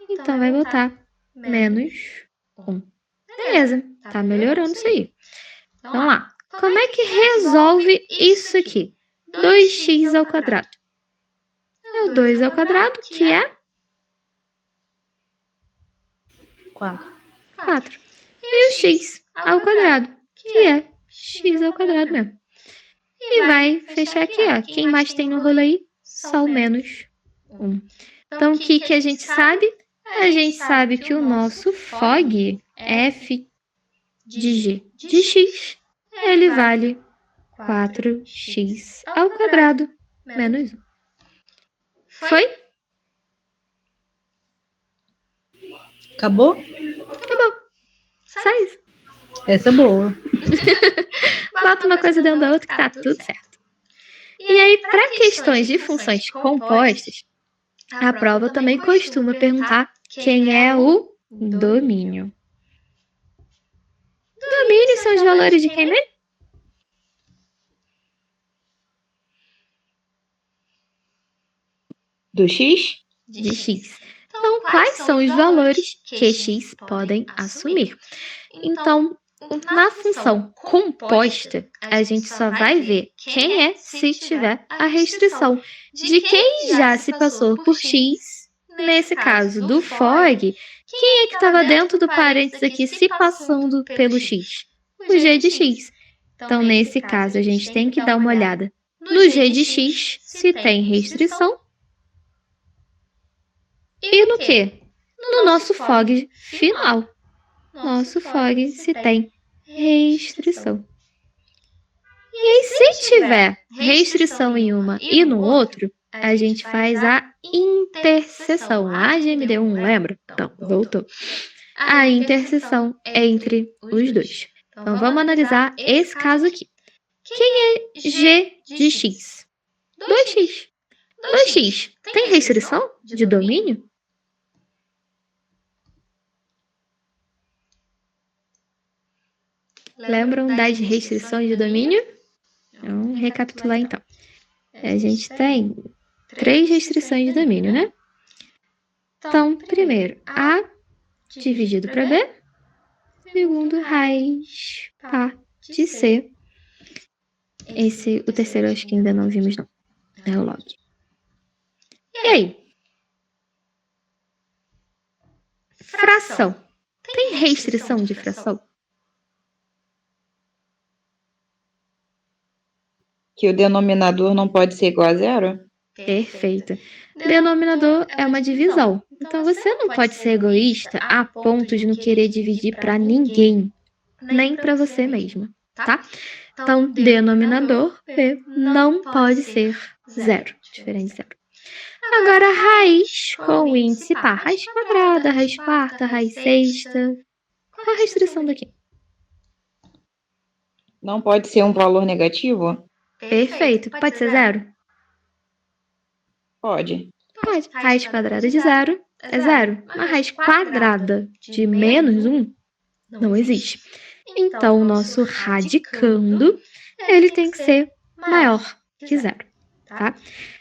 Então, vai botar menos 1. Beleza, tá melhorando isso aí. Vamos lá. Como é que resolve isso aqui? 2x ao quadrado. É o 2 ao quadrado, que é 4. E o x ao quadrado, que é x ao quadrado mesmo. E vai fechar aqui, ó. Quem mais tem no rolo aí? Só o menos 1. Então, o que a gente sabe? A gente sabe que o nosso fog, f de g de x, ele vale 4x ao quadrado menos 1. Foi? Acabou? Acabou. Só isso. Essa é boa. Bota uma coisa dentro da outra que tá tudo certo. E aí, para questões de funções compostas, a prova também costuma perguntar quem é o domínio. Domínio são os valores de quem mesmo? Do x? De x. Então, quais são os valores que x podem assumir? Então, Na função composta, a gente só vai ver quem é se tiver a restrição de quem já se passou por x. Nesse caso do FOG, quem é que estava dentro do parênteses aqui se passando pelo x? O g de x. Então, nesse caso, a gente tem que dar uma olhada no g de x, se tem restrição. E no quê? No nosso FOG final. Nosso FOG se tem restrição. E aí, se tiver restrição em uma e no outro, a gente faz a interseção. A GMD1, lembra? Então, voltou. A interseção entre os dois. Então, vamos analisar esse caso aqui. Quem é g de x? 2x. 2x tem restrição de domínio? Lembram das restrições de domínio? Vamos recapitular então. A gente tem 3 restrições de domínio, né? Então, primeiro, A dividido para B. Segundo, raiz par de C. O terceiro acho que ainda não vimos, não. É o log. E aí? Fração. Tem restrição de fração? Que o denominador não pode ser igual a zero? Perfeito. Denominador é uma divisão. Então, você não pode ser egoísta a ponto de não querer dividir para ninguém, nem para você mesmo, tá? Então, denominador P não pode ser zero, diferente de zero. Agora, raiz com índice par. Raiz quadrada, raiz quarta, raiz sexta. Qual a restrição daqui? Não pode ser um valor negativo? Perfeito. Pode ser zero? Pode. Pode. Raiz quadrada de zero é zero. Uma raiz quadrada de menos 1 não existe. Então, o nosso radicando, ele tem que ser maior que zero, tá?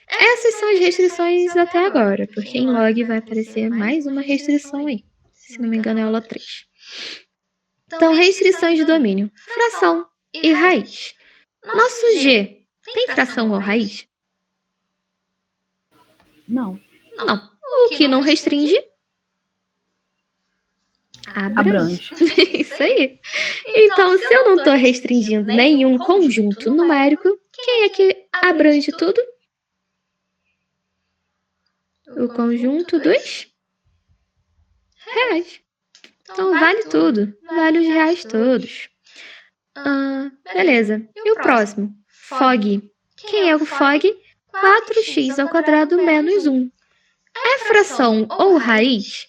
Essas são as restrições até agora, porque em log vai aparecer mais uma restrição aí. Se não me engano, é aula 3. Então, restrições de domínio. Fração e raiz. Nosso G tem fração ou raiz? Não. Não. O que não restringe? Abrange. Isso aí. Então, se eu não estou restringindo nenhum conjunto numérico, quem é que abrange tudo? O conjunto dos reais. Então, vale tudo. Vale os reais todos. Beleza. E o próximo? FOG. Quem é o FOG? 4x ao quadrado menos 1. É fração ou raiz?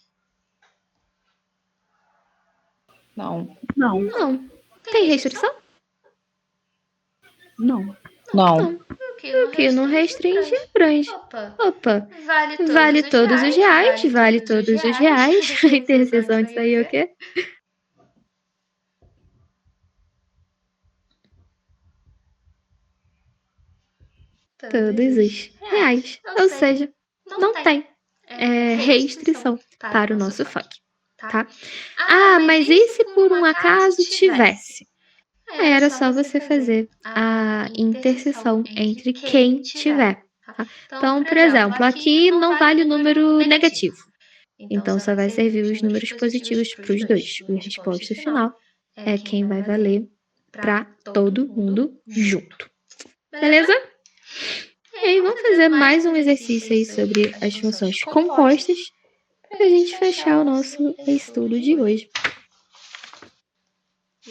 Não. Não. Não. Tem restrição? Não. Não. O que não restringe, abrange. Opa. Vale todos os reais. Vale todos os reais. A interseção disso aí é o quê? Todos os reais. Ou seja, não tem restrição para o nosso FOG, tá? Mas e se por um acaso tivesse? Era só você fazer a interseção entre quem tiver. Tá? Então, por exemplo, aqui não vale o número negativo. Então, só vai servir os números positivos para os dois. E a resposta final é quem vai valer para todo mundo junto. Beleza? E aí, vamos fazer mais um exercício aí sobre as funções compostas para a gente fechar o nosso estudo de hoje.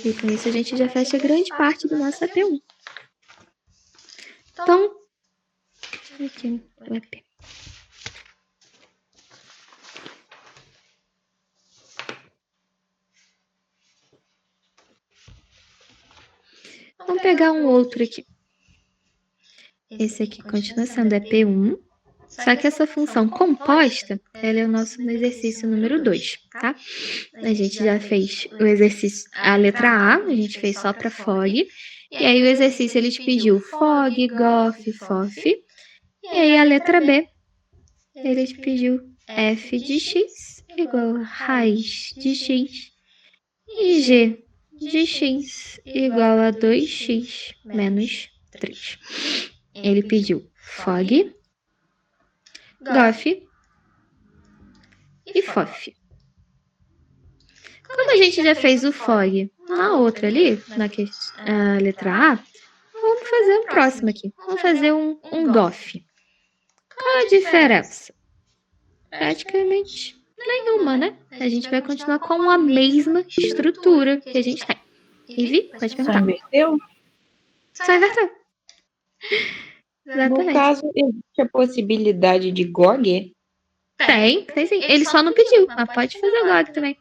E com isso a gente já fecha grande parte do nosso AP1. Então, aqui o AP. Vamos pegar um outro aqui. Esse aqui continua sendo EP1, só que essa função composta, ela é o nosso exercício número 2, tá? A gente já fez o exercício, a letra A gente fez só para FOG, e aí o exercício ele te pediu FOG, GOF, FOF, e aí a letra B, ele te pediu f de x igual a raiz de x, e g de x igual a 2x menos 3. Ele pediu fog, gof e fof. Como a gente já fez o fog na outra ali, na letra A, vamos fazer um próximo aqui. Vamos fazer um gof. Qual a diferença? Praticamente nenhuma, né? A gente vai continuar com a mesma estrutura que a gente tem. Ivy, pode Só perguntar. inverteu? Só inverteu. No Exatamente. caso, existe a possibilidade de GOG? Tem sim. Ele só não pediu, mas pode fazer GOG também.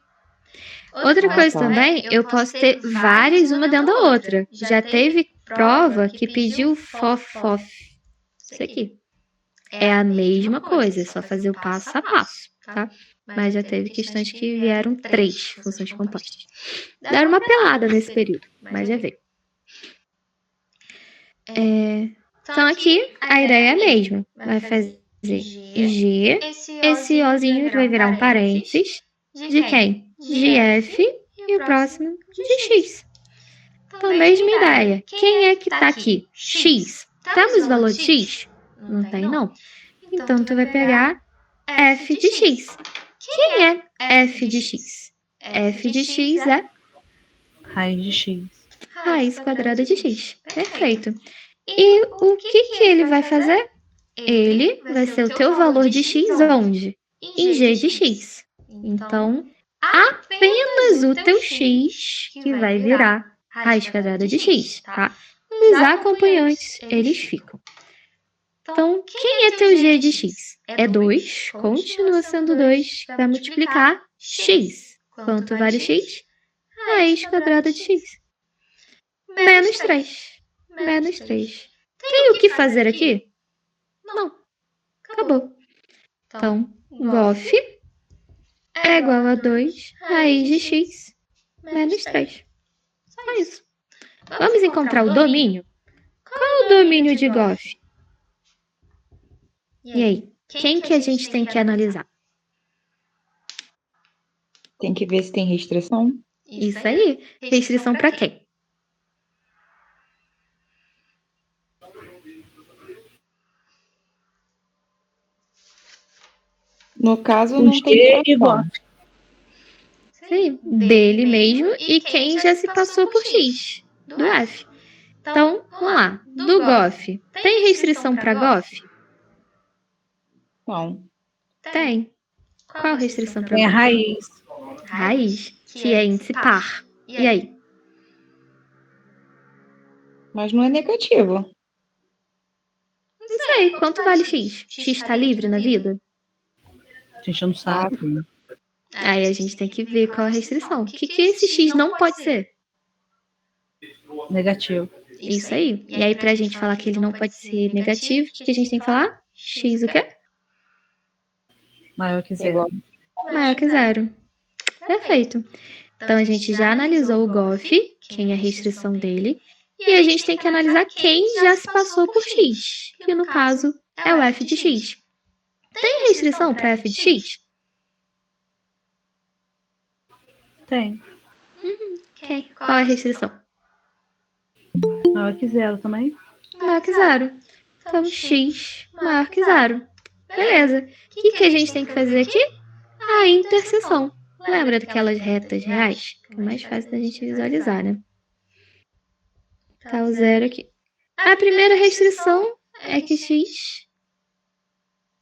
Outra coisa também, eu posso ter várias uma dentro da outra. Já teve prova que pediu fof. Isso aqui. É a mesma coisa, é só fazer o passo a passo, tá? Mas já teve questões que vieram 3 funções compostas. Deram uma pelada nesse período, mas já veio. Então aqui a ideia é a mesma. Vai fazer G, esse Ozinho vai virar um parênteses. De quem? De F e o próximo de X. Então, mesma ideia. Quem é que tá aqui? X. Temos o valor de X? Não tem, não. Então, tu vai pegar F de X. Quem é F de X? F de X é Raiz de x. raiz quadrada de X. Perfeito. E o que ele vai fazer? Ele vai ser o teu valor de X onde? Em G de X. Então, apenas o teu X que vai virar raiz quadrada de X, tá? Os acompanhantes, eles ficam. Então, quem é teu G de X? É 2, continua sendo 2, que vai multiplicar X. Quanto vale X? Raiz quadrada de X. Menos 3. Menos 3. Tem o que fazer aqui? Não. Acabou. Então, GOF é igual a 2 raiz de x menos 3. Só isso. Vamos encontrar o domínio? Qual é o domínio de GOF? E aí? Quem que a gente tem que analisar? Tem que ver se tem restrição. Isso aí. Restrição para quem? No caso, O não G tem e fração. GOF. Sim, dele mesmo e quem já se passou por x, do F. Então, vamos lá. Do GOF. Tem restrição para GOF? Não. Tem. Qual a restrição para Tem a GOF? raiz. Raiz, que é índice par. E aí? Mas não é negativo. Não sei. Quanto vale x? X está livre na vida? A gente não sabe. Aí a gente tem que ver qual a restrição. O que esse x não pode ser? Negativo. Isso aí. E aí, pra gente falar que ele não pode ser negativo, o que a gente tem que falar? X o quê? Maior que zero. Maior que zero. Perfeito. Então, a gente já analisou o GOF, quem é a restrição dele, e a gente tem que analisar quem já se passou por x, que no caso é o f de x. Tem restrição para f de x? Tem. Ok. Qual é a restrição? Maior que zero também. Maior que zero. Então, x maior que zero. Beleza. O que a gente tem que fazer aqui? A interseção. Lembra daquelas retas reais? Que é mais fácil da gente visualizar, né? Tá o zero aqui. A primeira restrição é que x...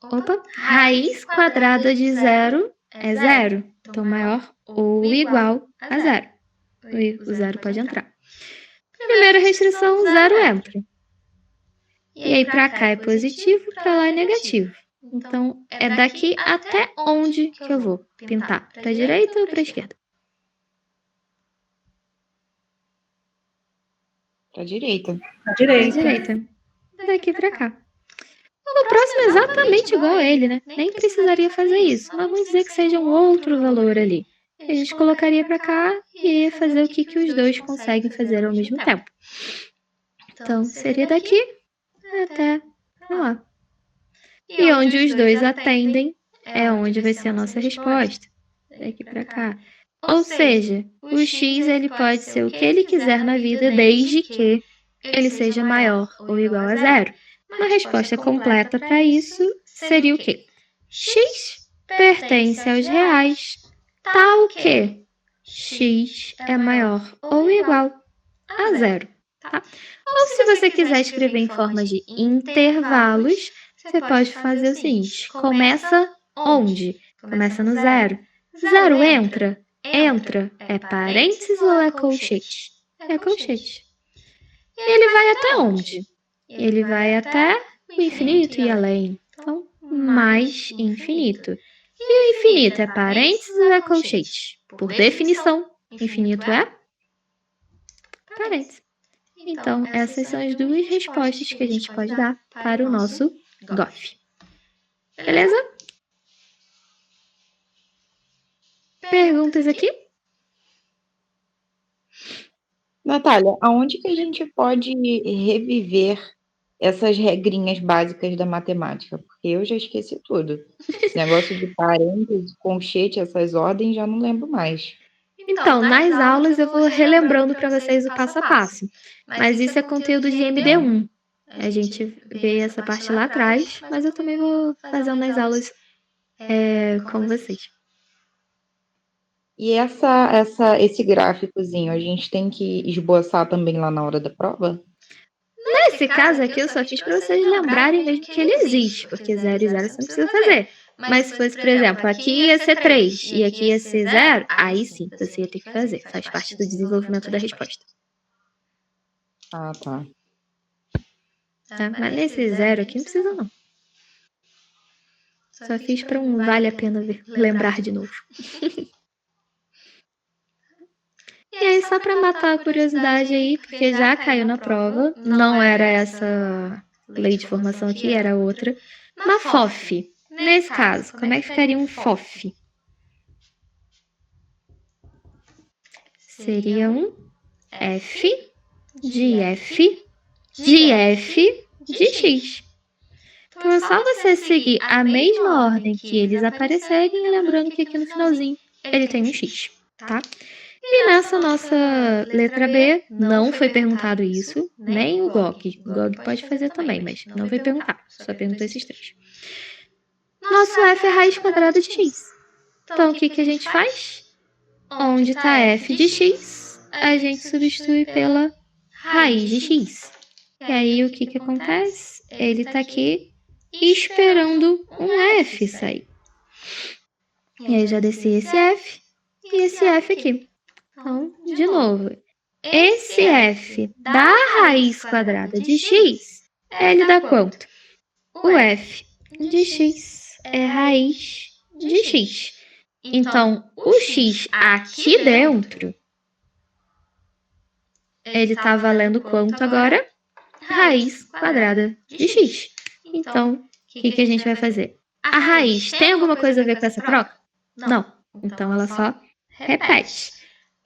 Opa! Raiz quadrada de zero é zero. Então, maior ou igual a zero. O zero pode entrar. Primeira restrição, zero entra. E aí, para cá é positivo, para lá é negativo. Então, é daqui até onde que eu vou pintar? Para a direita ou para a esquerda? Pra direita. À Para a direita. direita. Daqui para cá. O próximo é exatamente igual a ele, né? Nem precisaria fazer isso. Mas vamos dizer que seja um outro valor ali. A gente colocaria para cá e ia fazer o que os dois conseguem fazer ao mesmo tempo. Então, seria daqui até lá. E onde os dois atendem é onde vai ser a nossa resposta. Daqui para cá. Ou seja, o x ele pode ser o que ele quiser na vida desde que ele seja maior ou igual a zero. Uma resposta completa para isso seria o quê? X pertence aos reais, tal que x é maior ou igual a zero. Tá? Ou se você quiser escrever em forma de intervalos, você pode fazer o seguinte: começa onde? Começa no zero. Zero entra? Entra. É parênteses ou é colchete? É colchete. E ele vai até onde? Ele vai até o infinito e além. Então, mais infinito. E o infinito é parênteses ou é colchete? Por definição, infinito é parênteses. Então, essas são as duas respostas que a gente pode dar para o nosso GOF. Beleza? Perguntas aqui? Natália, aonde que a gente pode reviver essas regrinhas básicas da matemática? Porque eu já esqueci tudo. Esse negócio de parênteses, colchete, essas ordens, já não lembro mais. Então, nas aulas eu vou relembrando para vocês o passo a passo. Mas isso é conteúdo de MD1. A gente vê essa parte lá atrás, mas eu também vou fazendo nas aulas com vocês. E esse gráficozinho, a gente tem que esboçar também lá na hora da prova? Nesse caso aqui, eu só fiz para vocês lembrarem mesmo que ele existe, porque 0 e 0 você não precisa fazer. Mas se fosse, por exemplo, aqui ia ser 3 e aqui ia ser 0, aí sim, você ia ter que fazer. Faz parte do desenvolvimento da resposta. Ah, tá. Tá? Mas nesse 0 aqui não precisa não. Só fiz para um vale a pena lembrar de novo. E aí, só para matar a curiosidade aí, porque já caiu na prova, não era essa lei de formação aqui, era outra. Uma FOF. Nesse caso, como é que ficaria um FOF? Seria um F de F de F de X. Então, é só você seguir a mesma ordem que eles aparecerem, lembrando que aqui no finalzinho ele tem um X, tá? E nessa nossa letra B, não foi perguntado isso, nem o GOG. O GOG pode fazer também, mas não foi perguntado. Só perguntou esses três. Nosso F é raiz quadrada de X. Então, o que a gente faz? Onde está F de X, a gente substitui pela raiz de X. E aí, o que acontece? Ele está aqui esperando um F sair. E aí, já desci esse F e esse F aqui. Então, de novo, esse F da raiz quadrada de X, ele dá quanto? O F de X é raiz de X. Então, o X aqui dentro, ele está valendo quanto agora? Raiz quadrada de X. Então, o que a gente vai fazer? A raiz tem alguma coisa a ver com essa troca? Não. Então, ela só repete.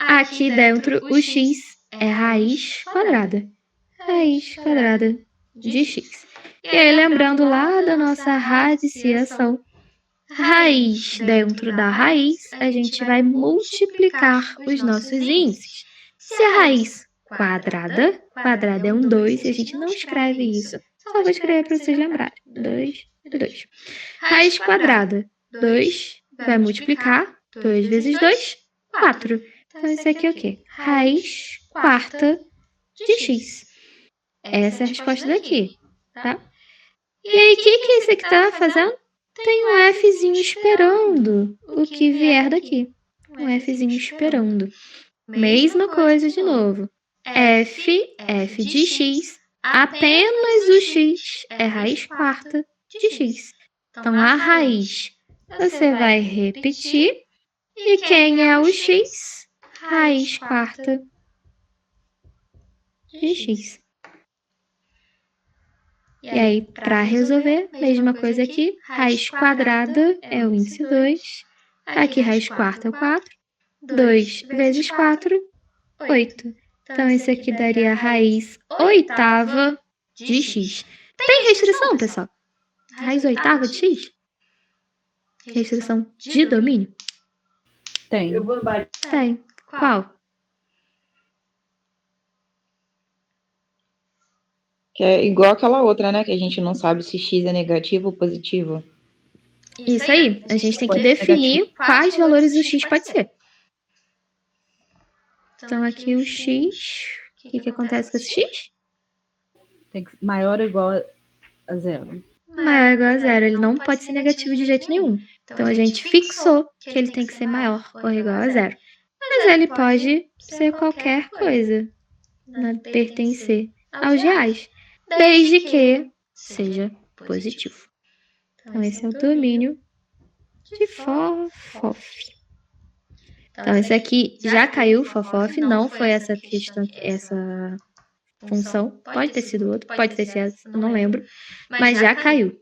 Aqui dentro, o x é raiz quadrada. Raiz quadrada de x. E aí, lembrando lá da nossa radiciação, raiz dentro da raiz, a gente vai multiplicar os nossos índices. Se a raiz quadrada é um 2, e a gente não escreve isso. Só vou escrever para vocês lembrarem. 2 e 2. Raiz quadrada, 2, vai multiplicar. 2 vezes 2, 4. Então, isso aqui é o quê? Raiz quarta de x. Essa é a resposta daqui, tá? E aí, o que esse aqui tá fazendo? Tem um Fzinho esperando o que vier daqui. Um Fzinho esperando. Mesma coisa de novo. F de x, apenas o x é raiz quarta de x. Então, a raiz você vai repetir. E quem é o x? Raiz quarta de x. E aí, para resolver, mesma coisa aqui. Raiz quadrada é o índice 2. Aqui, raiz quarta é o 4. 2 vezes 4, 8. Então, isso aqui daria a raiz oitava de x. Tem restrição, pessoal? Raiz oitava de x? Restrição de domínio? Tem. Tem. Qual? Que é igual aquela outra, né? Que a gente não sabe se X é negativo ou positivo. Isso aí. A gente tem que Pode ser definir negativo. quais valores o X pode ser. Então, aqui o X. O que acontece com esse X? Tem que maior ou igual a 0. Maior ou igual a 0. Ele não pode ser negativo de jeito nenhum. Então, a gente fixou que ele tem que ser maior ou igual a 0. Mas ele pode ser qualquer coisa, né? Pertencer aos reais, desde que seja positivo. Então, esse é o domínio de FOFOF. Então, esse aqui já caiu, FOFOF, não foi essa questão, essa função. Pode ter sido outro, pode ter sido essa, eu não lembro, mas já caiu.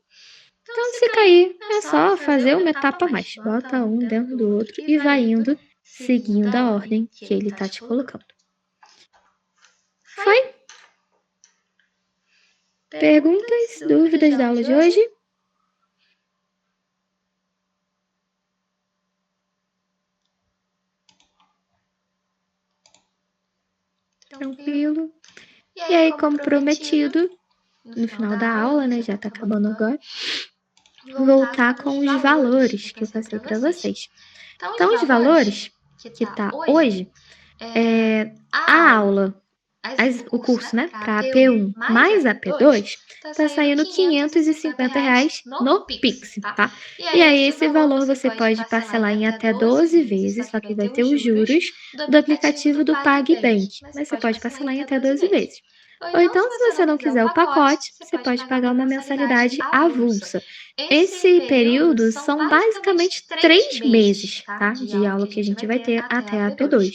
Então, se cair, é só fazer uma etapa a mais. Bota um dentro do outro e vai indo, seguindo a ordem que ele está te colocando. Foi? Perguntas, dúvidas da aula de hoje? Tranquilo. E aí, como prometido, no final da aula, né, já tá acabando agora, voltar com os valores que eu passei para vocês. Então, os valores que tá hoje, a aula, o curso, né, para AP1 mais AP2, tá saindo R$ 550 no Pix, tá? E aí, esse valor você pode parcelar em até 12 vezes, só que vai ter os juros do aplicativo do PagBank, mas você pode parcelar em até 12 vezes. Ou então, se você não quiser o pacote, você pode pagar uma mensalidade avulsa. Esse período são basicamente 3 meses, tá? De aula que a gente vai ter até a AP2.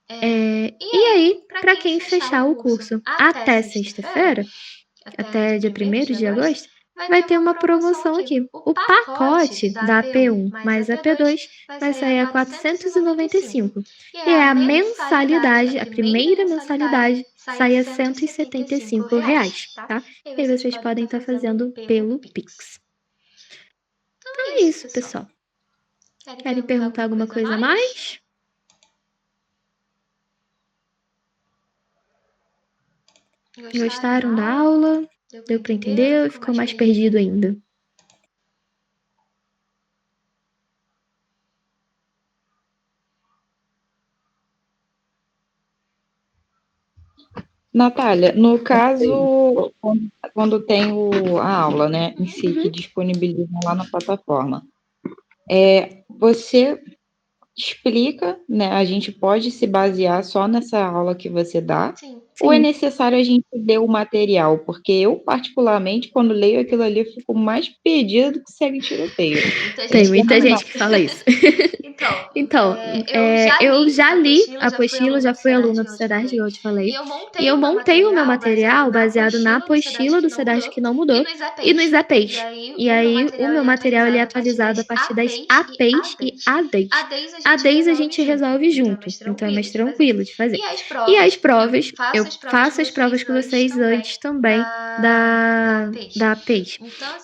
E aí, para quem fechar o curso até sexta-feira, até dia 1º de agosto, vai ter uma promoção aqui. O pacote da AP1 mais AP2 vai sair a R$ 495. E a mensalidade, a primeira mensalidade, sai a R$ 175, tá? E aí vocês podem estar fazendo pelo Pix. Então é isso, pessoal. Querem perguntar alguma coisa a mais? Gostaram da aula? Deu para entender ou ficou mais perdido ainda? Natália, no caso, quando tem a aula, né, em si, que Uhum. disponibilizam lá na plataforma, você explica, né, a gente pode se basear só nessa aula que você dá? Sim. Ou é necessário a gente ler o material? Porque eu, particularmente, quando leio aquilo ali, eu fico mais perdida do que segue tiroteio. Tem muita gente que fala isso. Então, eu já li a apostila, já fui aluna do SEDARD, igual eu te falei, e eu montei o meu material baseado na apostila do SEDARD que não mudou e nos APs. E aí, o meu material ele é atualizado a partir das APs e ADs. ADs a gente resolve junto, então é mais tranquilo de fazer. E as provas, eu faço as provas com vocês antes também da APs.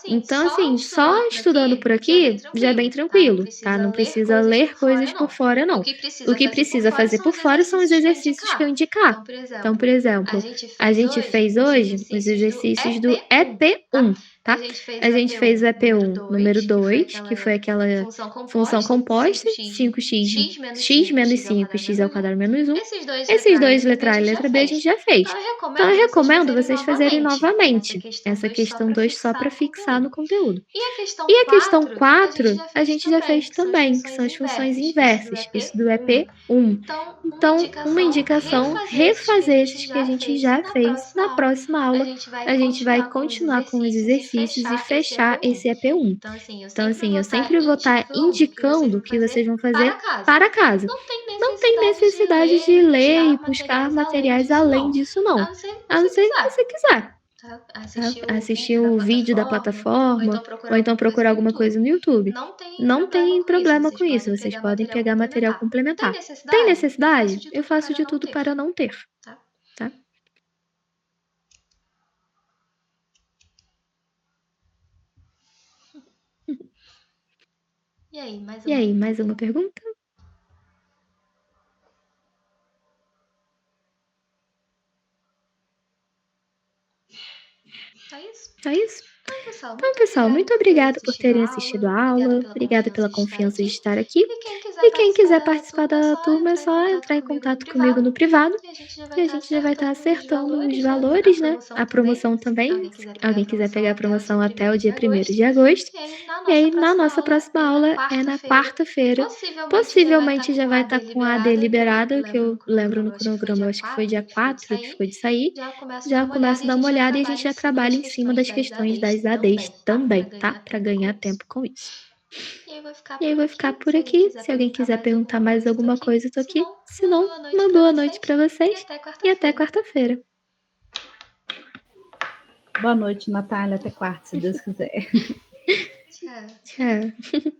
Então, assim, só estudando por aqui já é bem tranquilo, tá? Não precisa ler coisas por fora, não. O que precisa fazer por fora são os exercícios que eu indicar. Então, por exemplo, a gente fez hoje os exercícios do EP1, tá? A gente fez o EP1 número 2, que foi aquela função composta, 5x, x menos 5, x ao quadrado menos 1. Esses dois, letra A e letra B, a gente já fez. Então, eu recomendo vocês fazerem novamente essa questão 2 só para fixar no conteúdo. E a questão 4, a gente já fez também, que são as funções inversas, isso do EP1. Então, uma indicação, refazer esses que a gente já fez. Na próxima aula, a gente vai continuar com os exercícios e fechar esse EP1. Então, assim, eu sempre vou estar indicando que vocês vão fazer para casa. Não tem necessidade de ler e buscar materiais além disso, não. A não ser que você quiser. Assistir o vídeo da plataforma, ou então procurar alguma coisa no YouTube. Não tem problema com isso, vocês podem pegar material complementar. Tem necessidade? Eu faço de tudo para não ter, tá? E aí, mais uma pergunta? É isso? Então, Pessoal, muito obrigada por terem assistido assistido a aula. Obrigada pela confiança de estar aqui. E E quem quiser participar da turma é só entrar em contato comigo no privado. E a gente já vai estar acertando os valores, né? A promoção também. Se alguém quiser pegar a promoção até o dia 1º de agosto. E aí, na nossa próxima aula é na quarta-feira. Possivelmente já vai estar com a AD liberada, que eu lembro no cronograma, eu acho que foi dia 4 que ficou de sair. Já começo a dar uma olhada e a gente já trabalha em cima das questões das ADs também, tá? Para ganhar tempo com isso. E aí eu vou ficar por aqui. Se alguém quiser perguntar mais alguma coisa, eu tô aqui. Se não, uma boa noite para vocês e até quarta-feira. Boa noite, Natália. Até quarta, se Deus quiser. Tchau. Tchau.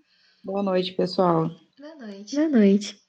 Boa noite, pessoal. Boa noite. Boa noite.